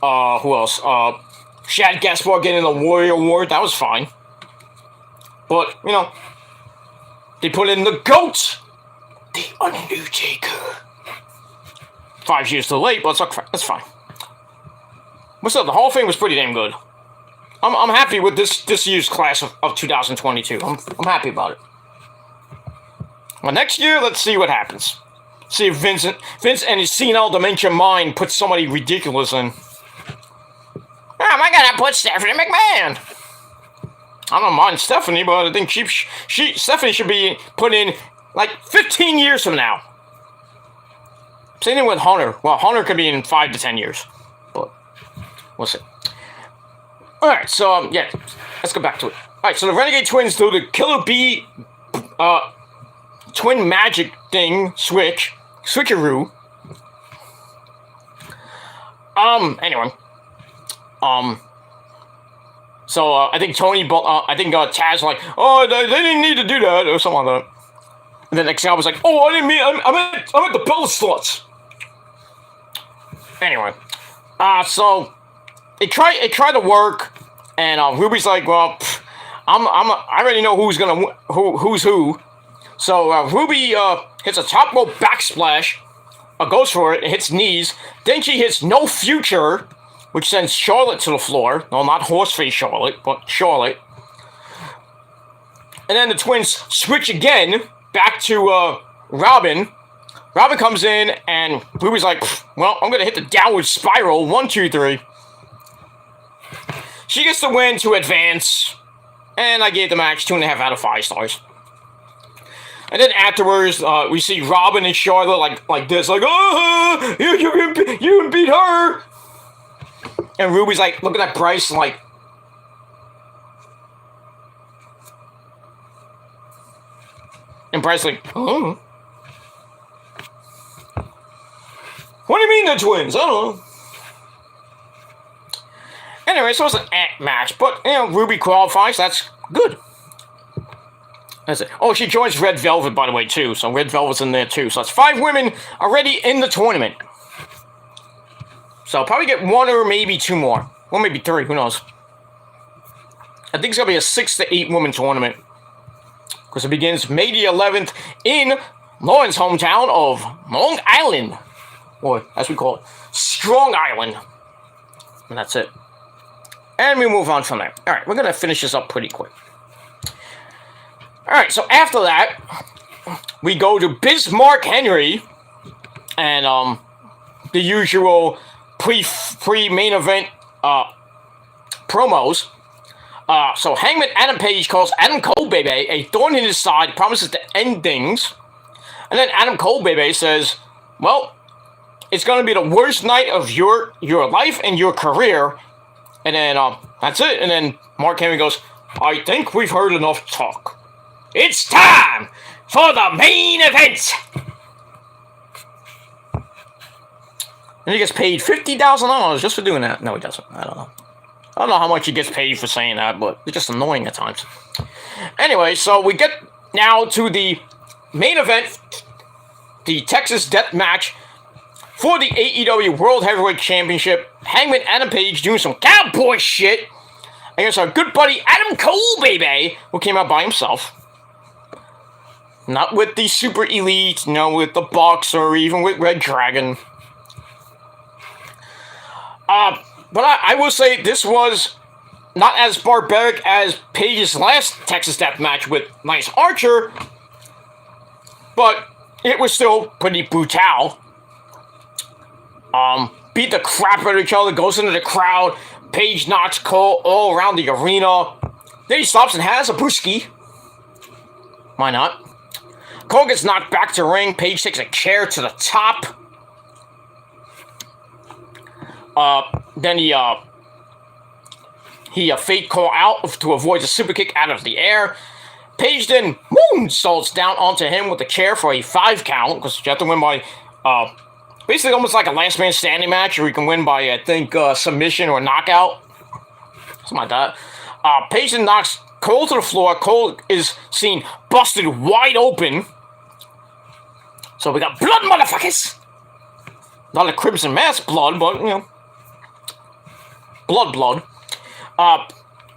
Who else? Shad Gaspar getting the Warrior Award. That was fine. But, you know, they put in the GOAT, The Undertaker. 5 years too late, but that's fine. But still, the Hall of Fame was pretty damn good. I'm happy with this year's class of 2022. I'm happy about it. Well, next year, let's see what happens. See if Vince and his senile dementia mind puts somebody ridiculous in. Am I gonna put Stephanie McMahon? I don't mind Stephanie, but I think Stephanie should be put in like 15 years from now. Same thing with Hunter. Well, Hunter could be in 5 to 10 years, but we'll see. All right, so yeah, let's go back to it. All right, so the Renegade Twins do the Killer Bee twin magic thing switcheroo. Anyway. So, I think Taz like, oh, they didn't need to do that, or something like that. And then next guy was like, oh, I didn't mean, I meant the pellet slots. Anyway. So, it tried to work, and, Ruby's like, well, I already know who's who. So, Ruby, hits a top rope backsplash, goes for it, and hits knees. Then she hits No Future, which sends Charlotte to the floor. No, not Horseface Charlotte, but Charlotte. And then the twins switch again back to Robin. Robin comes in, and Ruby's like, well, I'm going to hit the downward spiral. 1, 2, 3. She gets the win to advance. And I gave the match 2.5 out of 5 stars. And then afterwards, we see Robin and Charlotte like this, like, oh, you beat her. And Ruby's like looking at Bryce like, and Bryce like, oh, what do you mean the twins? I don't know. Anyway, so it's an match, but you know, Ruby qualifies. That's good. That's it. Oh, she joins Red Velvet, by the way, too. So Red Velvet's in there too. So that's 5 women already in the tournament. So I'll probably get 1 or maybe 2 more. Or maybe 3, who knows. I think it's going to be a 6 to 8 woman tournament. Because it begins May the 11th in Lauren's hometown of Long Island. Or, as we call it, Strong Island. And that's it. And we move on from there. Alright, we're going to finish this up pretty quick. Alright, so after that, we go to Bismarck Henry. And, the usual pre-main event promos. So Hangman Adam Page calls Adam Cole Baby a thorn in his side, promises to end things. And then Adam Cole Baby says, well, it's going to be the worst night of your life and your career. And then that's it. And then Mark Henry goes, I think we've heard enough talk. It's time for the main event. And he gets paid $50,000 just for doing that. No, he doesn't. I don't know. I don't know how much he gets paid for saying that, but it's just annoying at times. Anyway, so we get now to the main event, the Texas Death Match for the AEW World Heavyweight Championship. Hangman Adam Page doing some cowboy shit against our good buddy Adam Cole, baby, who came out by himself. Not with the Super Elite, no, with the Bucks or even with Red Dragon. But I will say this was not as barbaric as Paige's last Texas Death match with Lance Archer, but it was still pretty brutal. Beat the crap out of each other, goes into the crowd. Paige knocks Cole all around the arena. Then he stops and has a brewski. Why not? Cole gets knocked back to the ring. Paige takes a chair to the top. Then he fake Cole out to avoid the super kick out of the air. Paige then moonsaults down onto him with the chair for a 5 count, because you have to win by, basically almost like a last man standing match, or you can win by, I think, submission or knockout. Something like that. Paige then knocks Cole to the floor. Cole is seen busted wide open. So we got blood, motherfuckers! Not a Crimson Mask blood, but, you know, blood.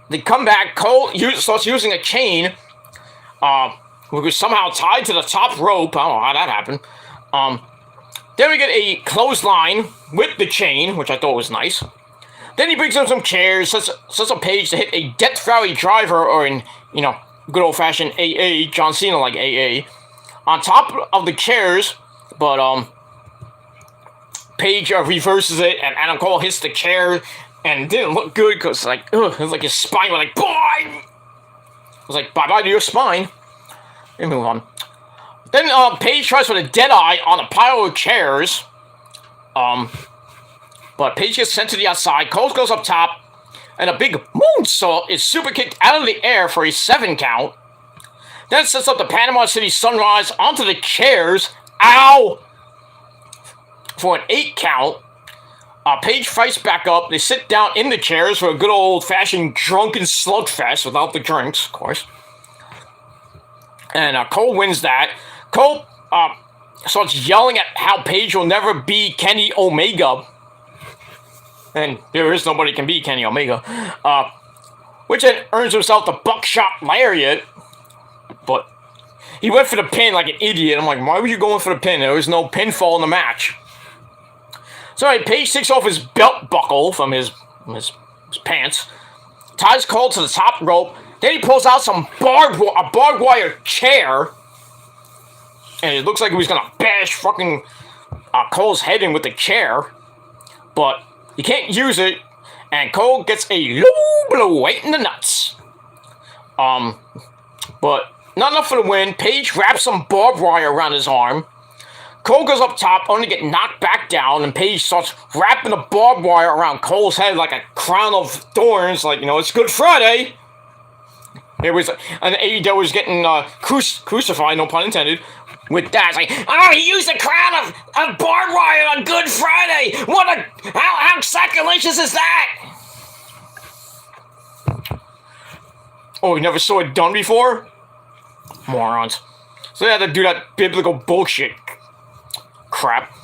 They come back. Cole starts using a chain, who was somehow tied to the top rope. I don't know how that happened. Then we get a clothesline with the chain, which I thought was nice. Then he brings in some chairs, sets a Page to hit a Death Valley driver, or in, you know, good old-fashioned AA, John Cena like AA, on top of the chairs, but, Page reverses it, and Adam Cole hits the chair, and it didn't look good, because, like, it was like his spine was like, bye! It was like, bye-bye to your spine. And move on. Then, Page tries for the Deadeye on a pile of chairs. But Page gets sent to the outside. Cole goes up top. And a big moonsault is super kicked out of the air for a 7 count. Then sets up the Panama City Sunrise onto the chairs. Ow! For an 8 count. Page fights back up. They sit down in the chairs for a good old-fashioned drunken slugfest without the drinks, of course. And Cole wins that. Cole starts yelling at how Page will never be Kenny Omega. And there is nobody can be Kenny Omega. Which then earns himself the buckshot lariat. But he went for the pin like an idiot. I'm like, why were you going for the pin? There was no pinfall in the match. So anyway, Page takes off his belt buckle from his pants. Ties Cole to the top rope. Then he pulls out a barbed wire chair. And it looks like he was going to bash fucking Cole's head in with the chair. But he can't use it. And Cole gets a low blow right in the nuts. But not enough for the win. Page wraps some barbed wire around his arm. Cole goes up top, only to get knocked back down, and Page starts wrapping the barbed wire around Cole's head like a crown of thorns, like, you know, it's Good Friday. There was an AEW was getting crucified, no pun intended, with that. It's like, oh, he used a crown of barbed wire on Good Friday. How sacrilegious is that? Oh, you never saw it done before? Morons. So they had to do that biblical bullshit crap.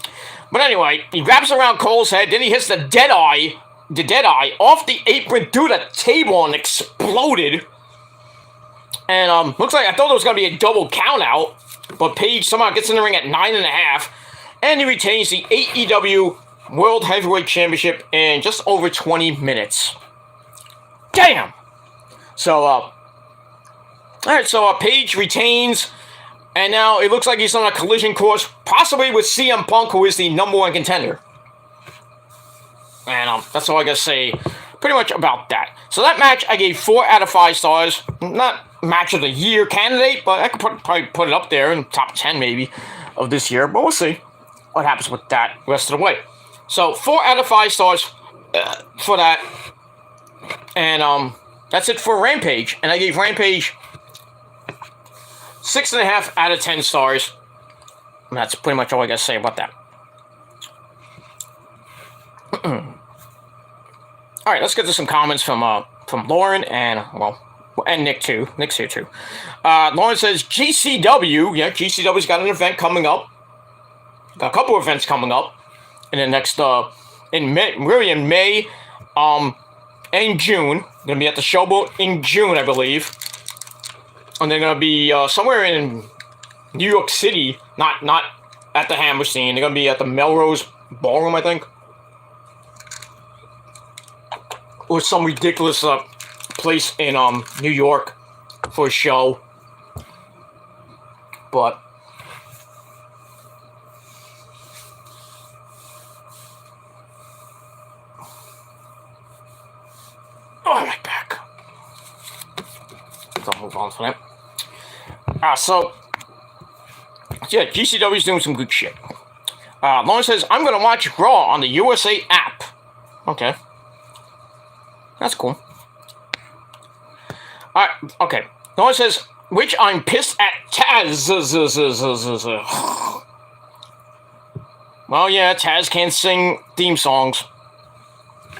But anyway, he wraps around Cole's head, then he hits the Deadeye off the apron through the table and exploded. And looks like I thought there was going to be a double count out, but Page somehow gets in the ring at 9.5, and he retains the AEW World Heavyweight Championship in just over 20 minutes. Damn! So, alright, so Page retains, and now it looks like he's on a collision course, possibly with CM Punk, who is the #1 contender. And that's all I gotta say pretty much about that. So that match, I gave 4 out of 5 stars. Not match of the year candidate, but I could probably put it up there in top 10 maybe of this year. But we'll see what happens with that rest of the way. So 4 out of 5 stars for that. And that's it for Rampage. And I gave Rampage 6.5 out of 10 stars. And that's pretty much all I gotta say about that. Alright, let's get to some comments from Lauren and, well, and Nick too. Nick's here too. Lauren says, GCW, yeah, GCW's got an event coming up. Got a couple of events coming up in the next, in May, and June. Gonna be at the Showboat in June, I believe. And they're gonna be, somewhere in New York City, not at the Hammerstein. They're gonna be at the Melrose Ballroom, I think. Or some ridiculous place in New York for a show. But oh, my back. I'll move on from that. So yeah, GCW's doing some good shit. Lauren says, I'm gonna watch Raw on the USA app. Okay. That's cool. Alright, okay. Lauren says, which I'm pissed at Taz. Well, yeah, Taz can't sing theme songs.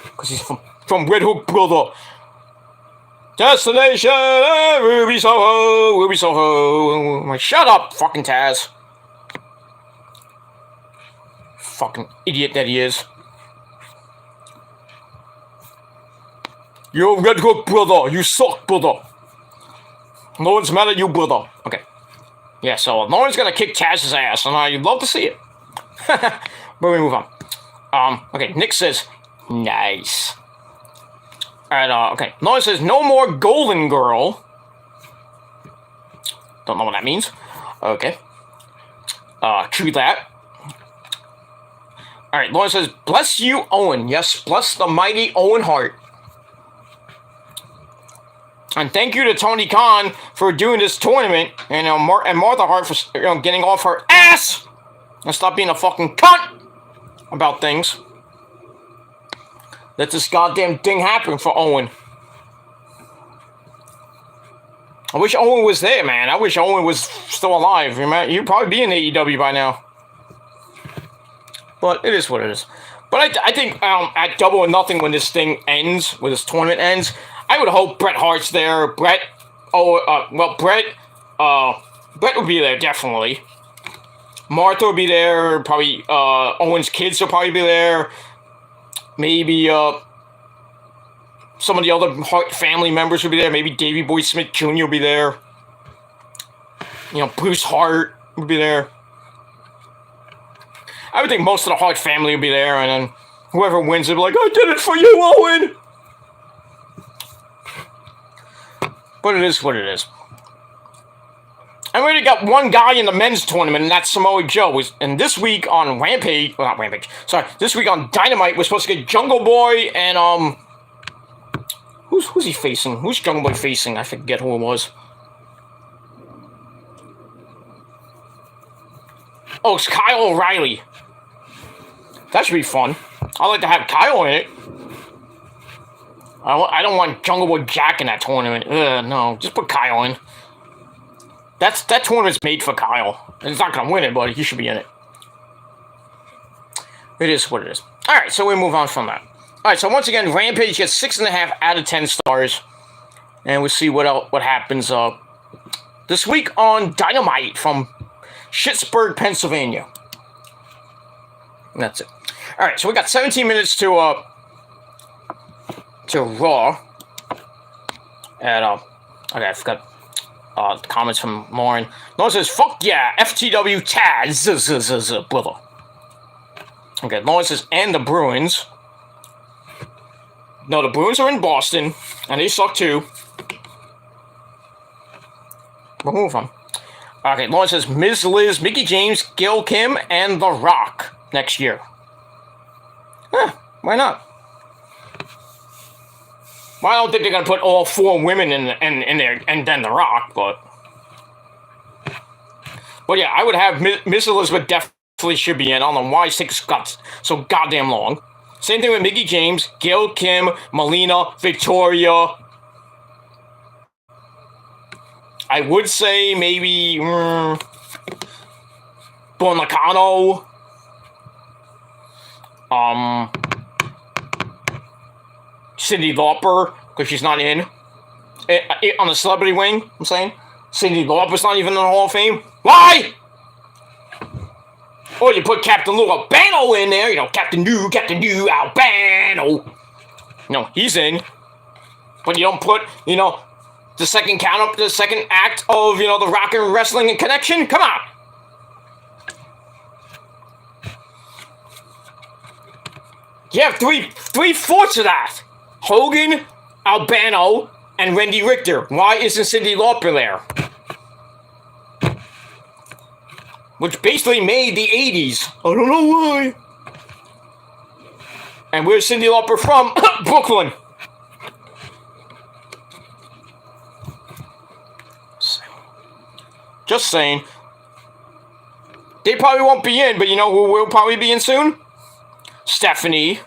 Because he's from Red Hook Brother. Destination, Ruby Soho, Ruby Soho. I'm like, shut up, fucking Taz. Fucking idiot that he is. You're Red Hook Brother. You suck, brother. No one's mad at you, brother. Okay. Yeah, so Lauren's gonna kick Taz's ass, and I'd love to see it. But we move on. Okay, Nick says, nice. Alright, okay. Lauren says, no more Golden Girl. Don't know what that means. Okay. True that. Alright, Lauren says, bless you, Owen. Yes, bless the mighty Owen Hart. And thank you to Tony Khan for doing this tournament, and Martha Hart for getting off her ass and stop being a fucking cunt about things. Let this goddamn thing happen for Owen. I wish Owen was there, man. I wish Owen was still alive. He'd probably be in AEW by now. But it is what it is. But I think at Double or Nothing, when this thing ends, when this tournament ends, I would hope Bret Hart's there. Bret would be there, definitely. Martha would be there. Probably Owen's kids will probably be there. Maybe some of the other Hart family members would be there. Maybe Davey Boy Smith Jr. will be there. Bruce Hart would be there. I would think most of the Hart family would be there, and then whoever wins would be like, I did it for you, Owen! But it is what it is. And we already got one guy in the men's tournament, and that's Samoa Joe. And this week on Rampage, well, not Rampage, sorry, this week on Dynamite, we're supposed to get Jungle Boy and, who's he facing? Who's Jungle Boy facing? I forget who it was. Oh, it's Kyle O'Reilly. That should be fun. I'd like to have Kyle in it. I don't want Jungle Boy Jack in that tournament. No, just put Kyle in. That tournament's made for Kyle. And he's not going to win it, but he should be in it. It is what it is. Alright, so we move on from that. Alright, so once again, Rampage gets 6.5 out of 10 stars. And we'll see what happens this week on Dynamite from Pittsburgh, Pennsylvania. And that's it. Alright, so we got 17 minutes to Raw. And, okay, I forgot comments from Lauren. Lauren says, fuck yeah, FTW Taz, brother. Okay, Lauren says, and the Bruins. No, the Bruins are in Boston, and they suck too. We'll move on. Okay, Lauren says, Ms. Liz, Mickie James, Gail Kim, and The Rock next year. Why not? Well, I don't think they're going to put all 4 women in there and then The Rock, but yeah, I would have Miss Elizabeth definitely should be in. I don't know why it takes so goddamn long. Same thing with Mickie James, Gail Kim, Melina, Victoria. I would say maybe Bon Nakano. Cyndi Lauper, because she's not in. On the celebrity wing, I'm saying. Cyndi Lauper's not even in the Hall of Fame. Why? Or you put Captain Lou Albano in there, Captain Lou Albano. He's in. But you don't put, the second act of, the Rock and Wrestling Connection? Come on. You have three-fourths of that. Hogan, Albano, and Wendy Richter. Why isn't Cyndi Lauper there? Which basically made the 80s. I don't know why. And where's Cyndi Lauper from? Brooklyn. Just saying. They probably won't be in, but you know who will probably be in soon? Stephanie.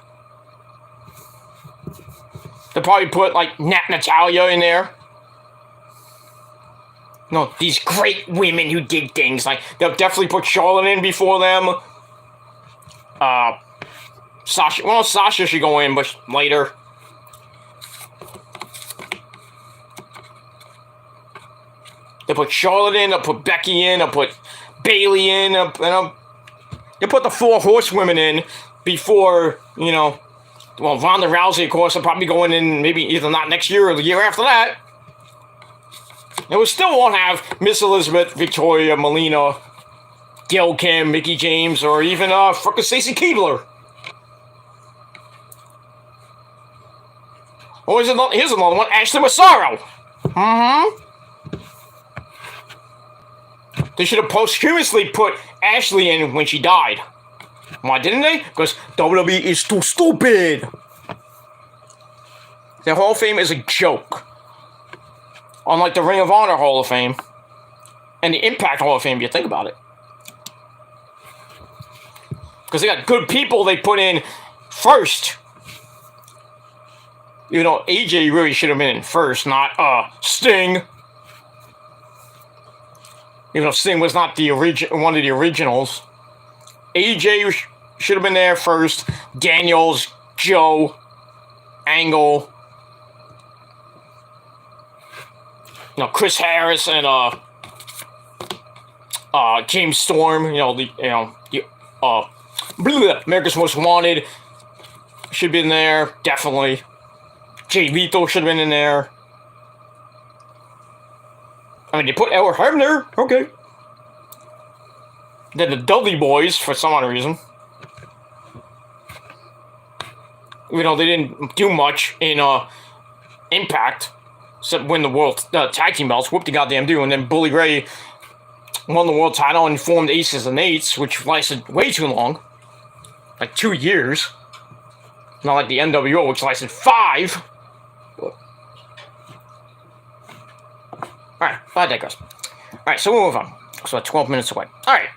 They'll probably put, like, Natalia in there. No, these great women who did things. Like, they'll definitely put Charlotte in before them. Sasha. Well, Sasha should go in, but later. They'll put Charlotte in, they'll put Becky in, they'll put Bayley in, they'll put the 4 horsewomen in before, you know, well, Ronda Rousey, of course, will probably go in maybe either not next year or the year after that. And we still won't have Miss Elizabeth, Victoria, Melina, Gail Kim, Mickie James, or even frickin' Stacy Keibler. Or here's another one, Ashley Massaro. They should have posthumously put Ashley in when she died. Why didn't they? Because WWE is too stupid. The Hall of Fame is a joke. Unlike the Ring of Honor Hall of Fame. And the Impact Hall of Fame, if you think about it. Because they got good people they put in first. You know, AJ really should have been in first, not Sting. Even though Sting was not the one of the originals. AJ should have been there first. Daniels, Joe, Angle. You know, Chris Harris and James Storm. You know, America's Most Wanted should have been there, definitely. Jay Lethal should have been in there. I mean, they put Edward Harden there. Okay. Then the Dudley Boys, for some odd reason. You know, they didn't do much in Impact. Except win the World Tag Team belts. Whoop the goddamn do. And then Bully Ray won the World title and formed Aces and Eights, which lasted way too long. Like 2 years. Not like the NWO, which lasted 5. Alright, I digress. Alright, so we'll move on. So 12 minutes away. Alright.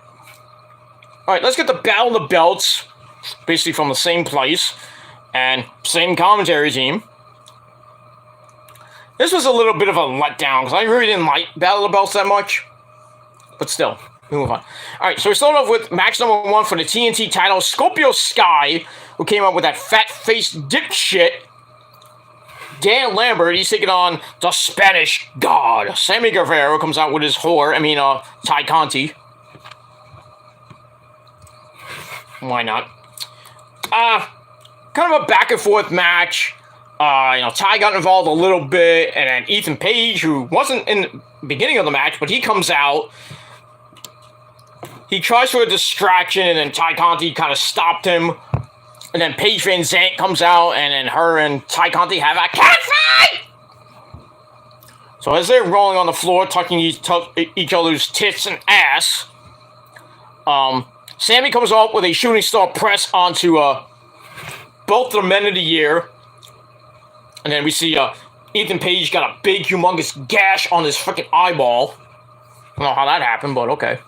Alright, let's get the Battle of the Belts. Basically from the same place. And same commentary team. This was a little bit of a letdown, because I really didn't like Battle of the Belts that much. But still, we move on. Alright, so we start off with match number 1 for the TNT title. Scorpio Sky, who came up with that fat-faced dipshit. Dan Lambert, he's taking on the Spanish God. Sammy Guevara comes out with his whore. Ty Conti. Why not? Kind of a back-and-forth match. Ty got involved a little bit, and then Ethan Page, who wasn't in the beginning of the match, but he comes out. He tries for a distraction, and then Ty Conti kind of stopped him. And then Paige Van Zandt comes out, and then her and Ty Conti have a cat fight! So as they're rolling on the floor, tucking each other's tits and ass, Sammy comes up with a shooting star press onto both the Men of the Year. And then we see Ethan Page got a big, humongous gash on his freaking eyeball. I don't know how that happened, but okay.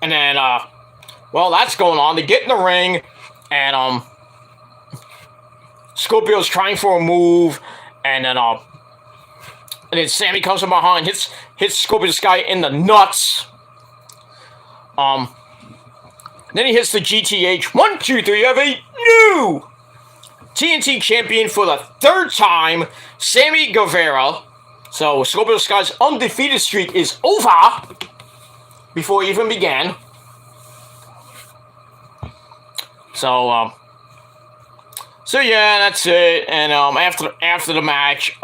And then, well, that's going on. They get in the ring, and Scorpio's trying for a move, and then Sammy comes from behind, hits Scorpio Sky in the nuts. Then he hits the GTH. 1, 2, 3. You have a new TNT champion for the 3rd time, Sammy Guevara. So Scorpio Sky's undefeated streak is over before it even began. So yeah, that's it. And after the match,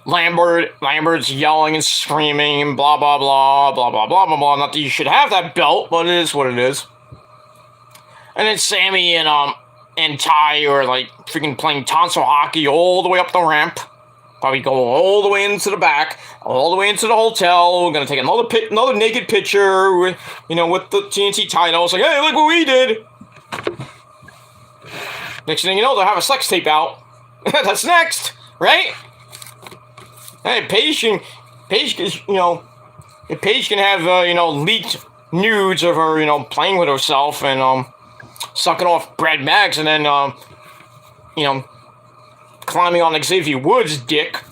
Lambert's yelling and screaming and blah blah blah blah blah blah blah blah. Not that you should have that belt, but it is what it is. And then Sammy and Ty are like freaking playing tonsil hockey all the way up the ramp. Probably go all the way into the back, all the way into the hotel. We're gonna take another naked picture, with, with the TNT title. It's like, hey, look what we did. Next thing you know, they'll have a sex tape out. That's next, right? Hey, Paige can, if Paige can have, leaked nudes of her, playing with herself and, sucking off Brad Maggs and then, climbing on Xavier Woods' dick.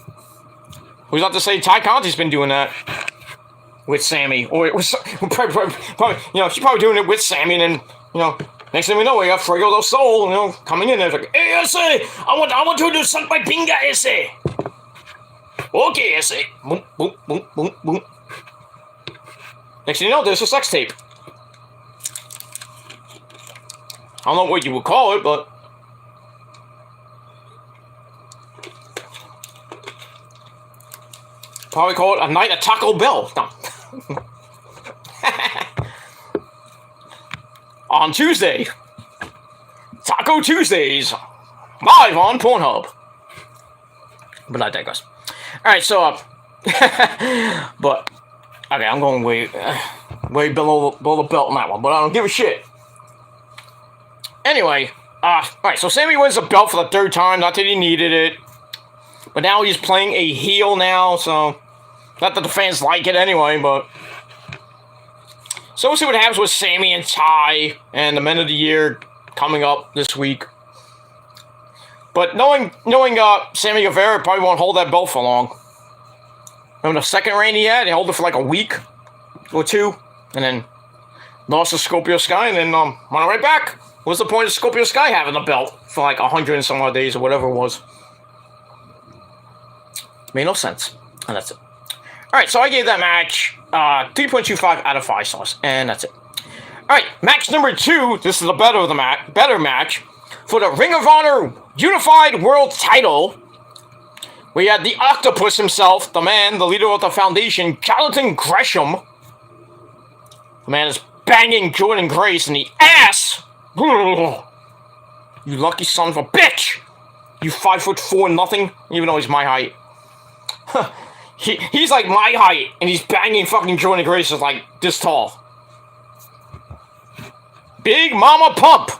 Who's not to say Ty Conti's been doing that with Sammy, or it was probably, she's probably doing it with Sammy, and then, next thing we know, we got Fuego del Sol, coming in and it's like, hey, Ese, I want you to suck my pinga, Ese. Okay, Ese. Boom, boom, boom, boom, boom. Next thing you know, there's a sex tape. I don't know what you would call it, but probably call it a night at Taco Bell. No. On Tuesday, Taco Tuesdays, live on Pornhub. But I digress. Alright, so, but, okay, I'm going way below the belt on that one, but I don't give a shit. Anyway, alright, so Sammy wins the belt for the third time, not that he needed it. But now he's playing a heel now, so, not that the fans like it anyway, but. So we'll see what happens with Sammy and Ty and the Men of the Year coming up this week. But knowing Sammy Guevara probably won't hold that belt for long. Remember the second reign he had? He held it for like a week or two, and then lost to Scorpio Sky, and then won it right back. What's the point of Scorpio Sky having the belt for like 100 and some odd days or whatever it was? Made no sense, and that's it. Alright, so I gave that match 3.25 out of 5 stars, and that's it. Alright, match number 2. This is the better match for the Ring of Honor Unified World Title. We had the Octopus himself, the man, the leader of the Foundation, Jonathan Gresham. The man is banging Jordan Grace in the ass. You lucky son of a bitch. You 5'4" nothing, even though he's my height. He's like my height, and he's banging fucking Jordan Grace is like this tall. Big Mama Pump.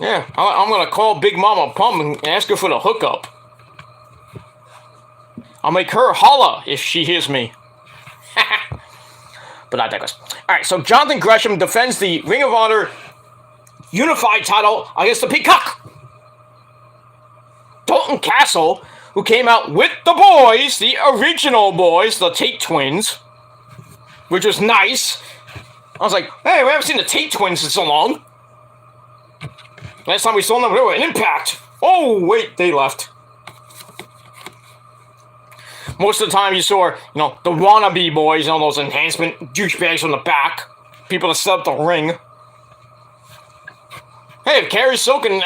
Yeah, I'm gonna call Big Mama Pump and ask her for the hookup. I'll make her holla if she hears me. But I digress. Alright, so Jonathan Gresham defends the Ring of Honor Unified title against the Peacock. Dalton Castle, who came out with the boys, the original boys, the Tate twins, which was nice. I was like, hey, we haven't seen the Tate twins in so long. Last time we saw them, they were in Impact. Oh, wait, they left. Most of the time you saw, the wannabe boys, those enhancement douchebags from the back. People that set up the ring. Hey, if Carrie Silken,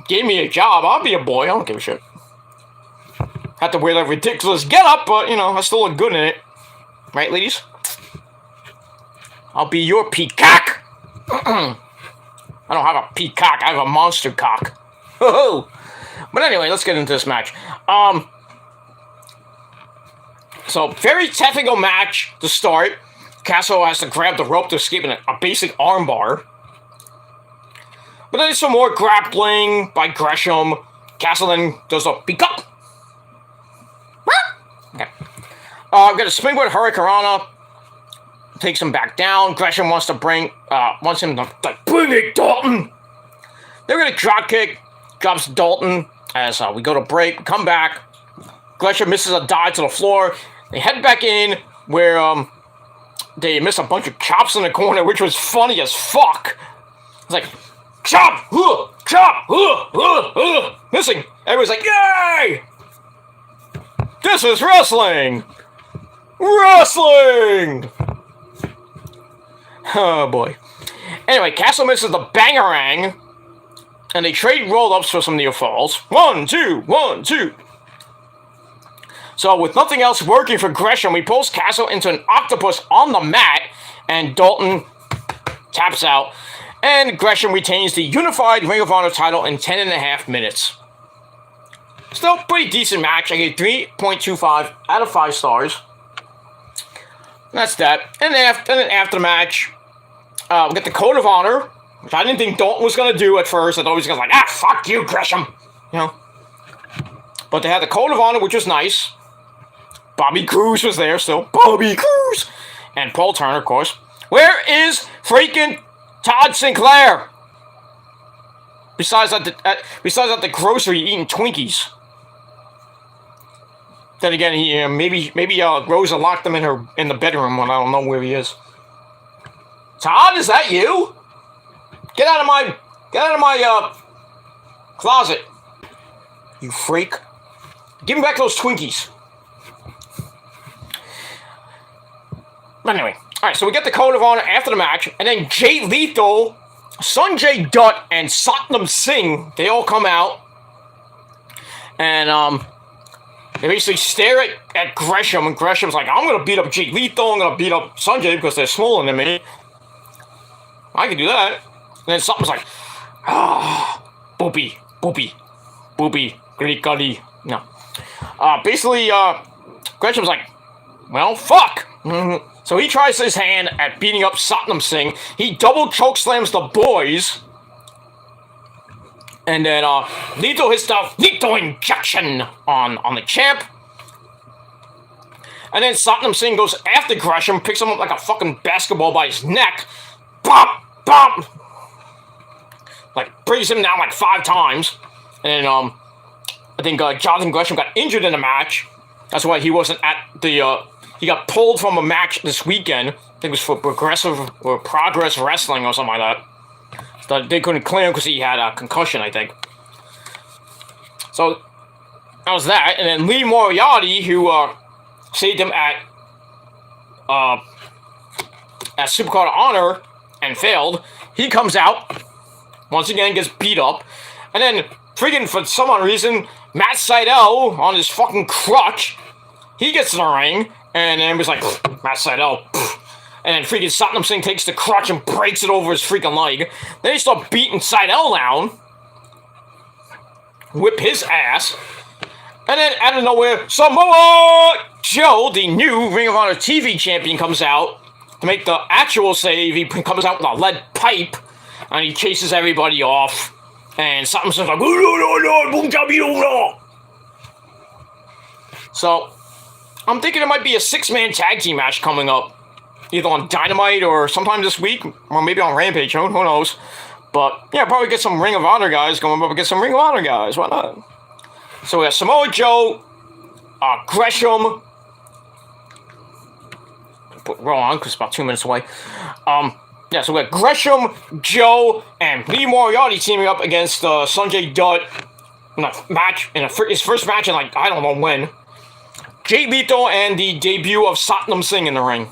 gave me a job, I'll be a boy. I don't give a shit. Have to wear that ridiculous getup, but, I still look good in it. Right, ladies? I'll be your peacock. I don't have a peacock. I have a monster cock. But anyway, let's get into this match. So, very technical match to start. Castle has to grab the rope to escape in a basic armbar. But then there's some more grappling by Gresham. Castle then does a peacock. Okay. I've got a springboard Hurricanrana. Takes him back down. Gresham wants him to bring it, Dalton. They're gonna drop kick. Drops Dalton as we go to break. Come back. Gresham misses a dive to the floor. They head back in where they miss a bunch of chops in the corner, which was funny as fuck. It's like chop, chop, missing. Everyone's like, yay! This is wrestling! Wrestling! Oh boy. Anyway, Castle misses the bangerang, and they trade roll-ups for some near falls. 1, 2, 1, 2. So with nothing else working for Gresham, he pulls Castle into an octopus on the mat, and Dalton taps out, and Gresham retains the unified Ring of Honor title in 10.5 minutes. Still pretty decent match. I gave 3.25 out of 5 stars. That's that. And then after the match, we get the Code of Honor, which I didn't think Dalton was going to do at first. I thought he was going to like, fuck you, Gresham. You know. But they had the Code of Honor, which was nice. Bobby Cruz was there still. Bobby Cruz! And Paul Turner, of course. Where is freaking Todd Sinclair? Besides at the grocery eating Twinkies. Then again, he maybe Rosa locked him in the bedroom when I don't know where he is. Todd, is that you? Get out of my closet, you freak! Give me back those Twinkies. But anyway, all right. So we get the Code of Honor after the match, and then Jay Lethal, Sanjay Dutt, and Satnam Singh, they all come out, and they basically stare at Gresham, and Gresham's like, I'm going to beat up Jay Lethal, I'm going to beat up Sanjay because they're smaller than me. I can do that. And then Satnam's like, boopy, gully. No. Basically, Gresham's like, well, fuck. So he tries his hand at beating up Satnam Singh. He double chokeslams the boys. And then Lethal hits the lethal injection on the champ. And then Satnam Singh goes after Gresham, picks him up like a fucking basketball by his neck. Bop! Bop! Like, brings him down like 5 times. And then, I think Jonathan Gresham got injured in the match. That's why he wasn't at the, he got pulled from a match this weekend. I think it was for Progress Wrestling or something like that. So they couldn't clear him because he had a concussion, I think. So, that was that. And then Lee Moriarty, who saved him at Supercard of Honor and failed, he comes out, once again gets beat up, and then freaking for some odd reason, Matt Sydal on his fucking crutch, he gets in the ring, and then was like, Matt Sydal, and then freaking Satnam Singh takes the crutch and breaks it over his freaking leg. Then they start beating Sydal down, whip his ass, and then out of nowhere, Samoa Joe, the new Ring of Honor TV champion, comes out to make the actual save. He comes out with a lead pipe, and he chases everybody off. And Satnam Singh's like, so, I'm thinking it might be a 6-man tag team match coming up. Either on Dynamite or sometime this week, or maybe on Rampage, who knows. But, yeah, probably get some Ring of Honor guys going up against some Ring of Honor guys, why not? So we have Samoa Joe, Gresham, put wrong, because it's about 2 minutes away. Yeah, so we got Gresham, Joe, and Lee Moriarty teaming up against Sanjay Dutt in his first match in, like, I don't know when. Jay Lethal and the debut of Satnam Singh in the ring.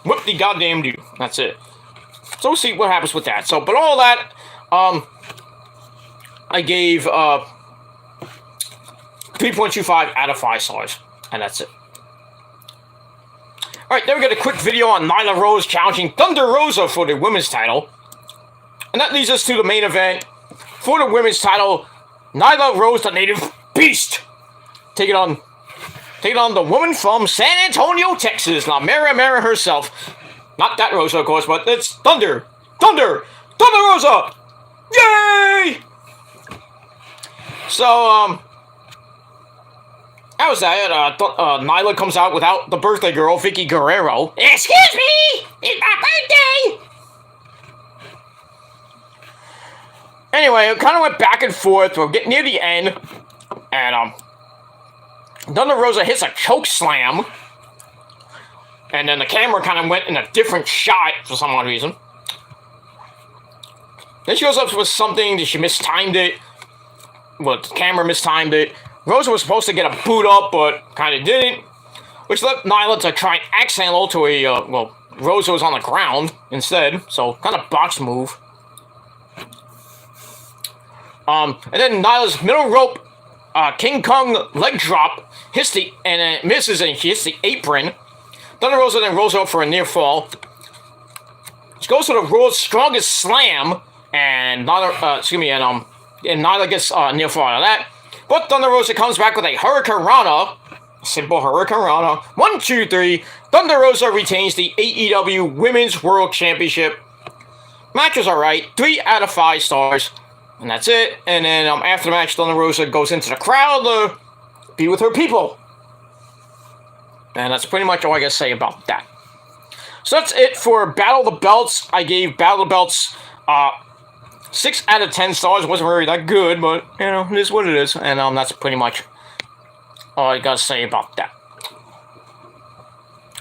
Whip the goddamn do. That's it. So we'll see what happens with that. So, but all that, I gave 3.25 out of 5 stars. And that's it. Alright, then we got a quick video on Nyla Rose challenging Thunder Rosa for the women's title. And that leads us to the main event. For the women's title, Nyla Rose, the native beast, taking on the woman from San Antonio, Texas. Now, Mara herself. Not that Rosa, of course, but it's Thunder Rosa! Yay! So, that was that. Nyla comes out without the birthday girl, Vicky Guerrero. Excuse me! It's my birthday! Anyway, it kind of went back and forth. We're getting near the end. And, Thunder Rosa hits a choke slam. And then the camera kind of went in a different shot for some odd reason. Then she goes up with something that she mistimed it. Well, the camera mistimed it. Rosa was supposed to get a boot up, but kind of didn't. Which left Nyla to try and axe handle to a, Rosa was on the ground instead. So, kind of box move. And then Nyla's middle rope King Kong leg drop hits and it misses, and she hits the apron. Thunder Rosa then rolls up for a near fall. She goes to the world's strongest slam, and Nyla, and Nyla gets near fall out of that. But Thunder Rosa comes back with a Hurricane Rana. Simple Hurricane Rana. 1, 2, 3. Thunder Rosa retains the AEW Women's World Championship. Match was alright. 3 out of 5 stars. And that's it. And then after the match, Thunder Rosa goes into the crowd to be with her people. And that's pretty much all I gotta say about that. So that's it for Battle of the Belts. I gave Battle of the Belts 6 out of 10 stars. It wasn't really that good, but, you know, it is what it is. And that's pretty much all I gotta say about that.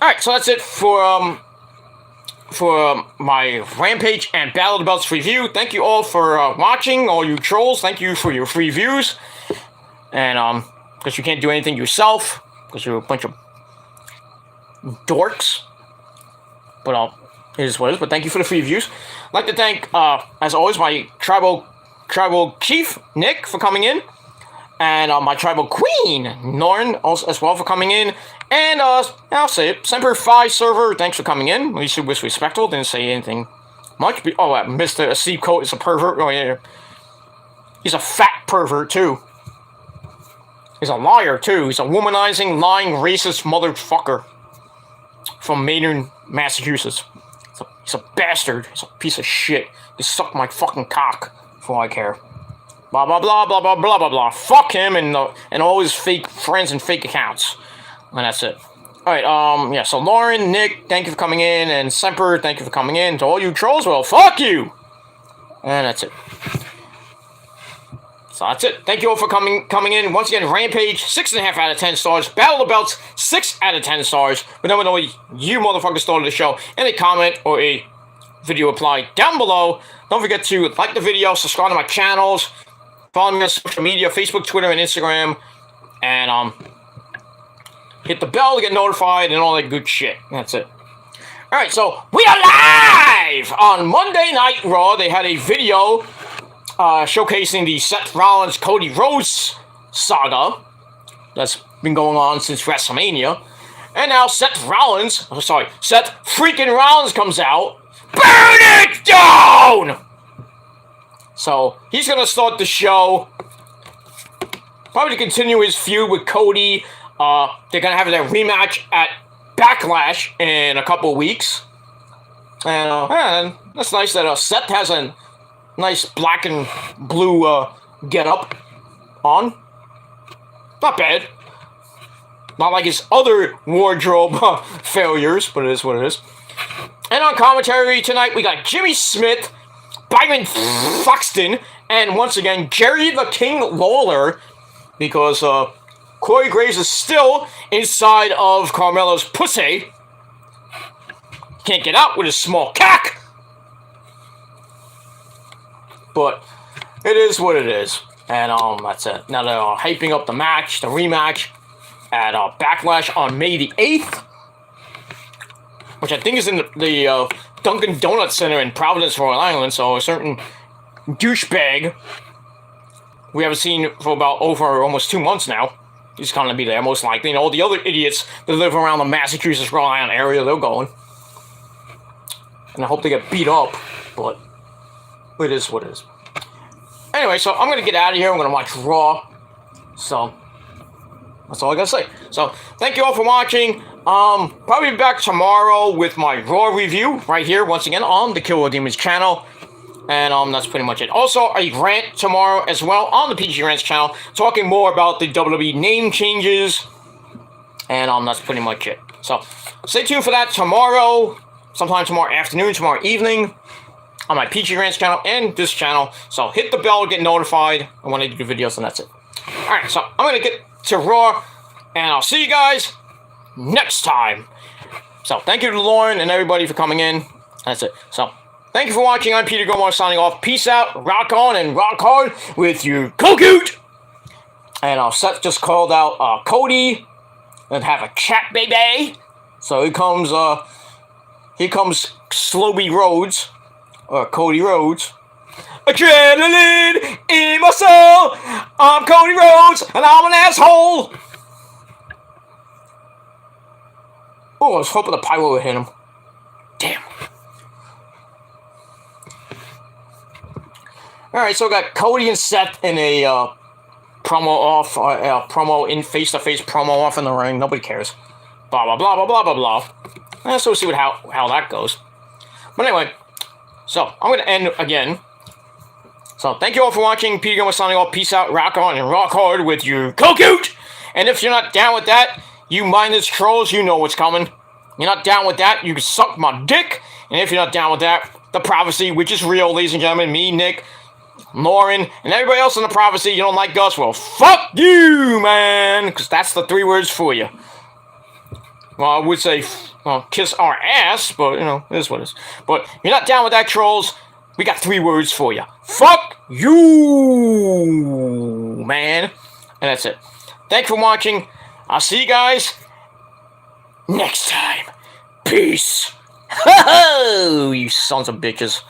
Alright, so that's it for my Rampage and Battle of the Belts review. Thank you all for watching, all you trolls. Thank you for your free views. And, because you can't do anything yourself, because you're a bunch of dorks. But, it is what it is. But thank you for the free views. I'd like to thank, as always, my tribal chief, Nick, for coming in. And my tribal queen, Norn, also as well for coming in. And, I'll say it, Semper Fi server, thanks for coming in. At least it was respectful, didn't say anything much. Oh, Mr. Steve Coat is a pervert. Oh, yeah. He's a fat pervert, too. He's a liar, too. He's a womanizing, lying, racist motherfucker. From Maynard, Massachusetts. He's a bastard. He's a piece of shit. He sucked my fucking cock, for all I care. Blah, blah, blah, blah, blah, blah, blah, blah. Fuck him and all his fake friends and fake accounts. And that's it. Alright, yeah, so Lauren, Nick, thank you for coming in, and Semper, thank you for coming in. To all you trolls, well, fuck you! And that's it. So that's it. Thank you all for coming in. Once again, Rampage, 6.5 out of 10 stars. Battle of the Belts, 6 out of 10 stars. But then when you motherfuckers started the show, and a comment or a video reply down below. Don't forget to like the video, subscribe to my channels, follow me on social media, Facebook, Twitter, and Instagram. And, hit the bell to get notified and all that good shit. That's it. Alright, so we are live! On Monday Night Raw, they had a video showcasing the Seth Rollins Cody Rhodes saga that's been going on since WrestleMania. And now Seth freaking Rollins comes out. Burn it down! So, he's gonna start the show. Probably to continue his feud with Cody. They're gonna have their rematch at Backlash in a couple of weeks. And that's nice that Seth has a nice black and blue get-up on. Not bad. Not like his other wardrobe failures, but it is what it is. And on commentary tonight, we got Jimmy Smith, Byron Foxton, and once again, Jerry the King Lawler, because Corey Graves is still inside of Carmelo's pussy. Can't get out with his small cock. But it is what it is. And that's it. Now they're hyping up the match, the rematch, at Backlash on May the 8th. Which I think is in the Dunkin' Donuts Center in Providence, Rhode Island. So a certain douchebag we haven't seen for about over almost 2 months now. He's going to be there, most likely. And all the other idiots that live around the Massachusetts, Rhode Island area, they're going. And I hope they get beat up, but it is what it is. Anyway, so I'm going to get out of here. I'm going to watch Raw. So, that's all I got to say. So, thank you all for watching. Probably be back tomorrow with my Raw review right here, once again, on the Killer Demons channel. And that's pretty much it. Also, a rant tomorrow as well on the PG Rants channel, talking more about the WWE name changes. And that's pretty much it. So, stay tuned for that tomorrow, sometime tomorrow afternoon, tomorrow evening, on my PG Rants channel and this channel. So, hit the bell to get notified when I do videos, and that's it. Alright, so I'm going to get to Raw, and I'll see you guys next time. So, thank you to Lauren and everybody for coming in. That's it. So, thank you for watching. I'm Peter Gomar signing off. Peace out, rock on, and rock hard with your Kogut. And Seth just called out Cody and have a chat, baby. So here comes Sloby Rhodes, or Cody Rhodes. Adrenaline in my soul. I'm Cody Rhodes, and I'm an asshole. Oh, I was hoping the pyro would hit him. Damn. Alright, so we got Cody and Seth in a promo in face-to-face promo off in the ring. Nobody cares. Blah, blah, blah, blah, blah, blah, blah. So we'll see how that goes. But anyway, so I'm going to end again. So thank you all for watching. Peter Gilmore signing off. Peace out, rock on, and rock hard with your cocoot. And if you're not down with that, you mindless trolls, you know what's coming. You're not down with that, you can suck my dick. And if you're not down with that, the prophecy, which is real, ladies and gentlemen, me, Nick, Lauren, and everybody else in the prophecy, you don't like us, well, fuck you, man. Because that's the 3 words for you. Well, I would say, well, kiss our ass, but, you know, it is what it is. But if you're not down with that, trolls, we got 3 words for you. Fuck you, man. And that's it. Thanks for watching. I'll see you guys next time. Peace. Ho ho, you sons of bitches.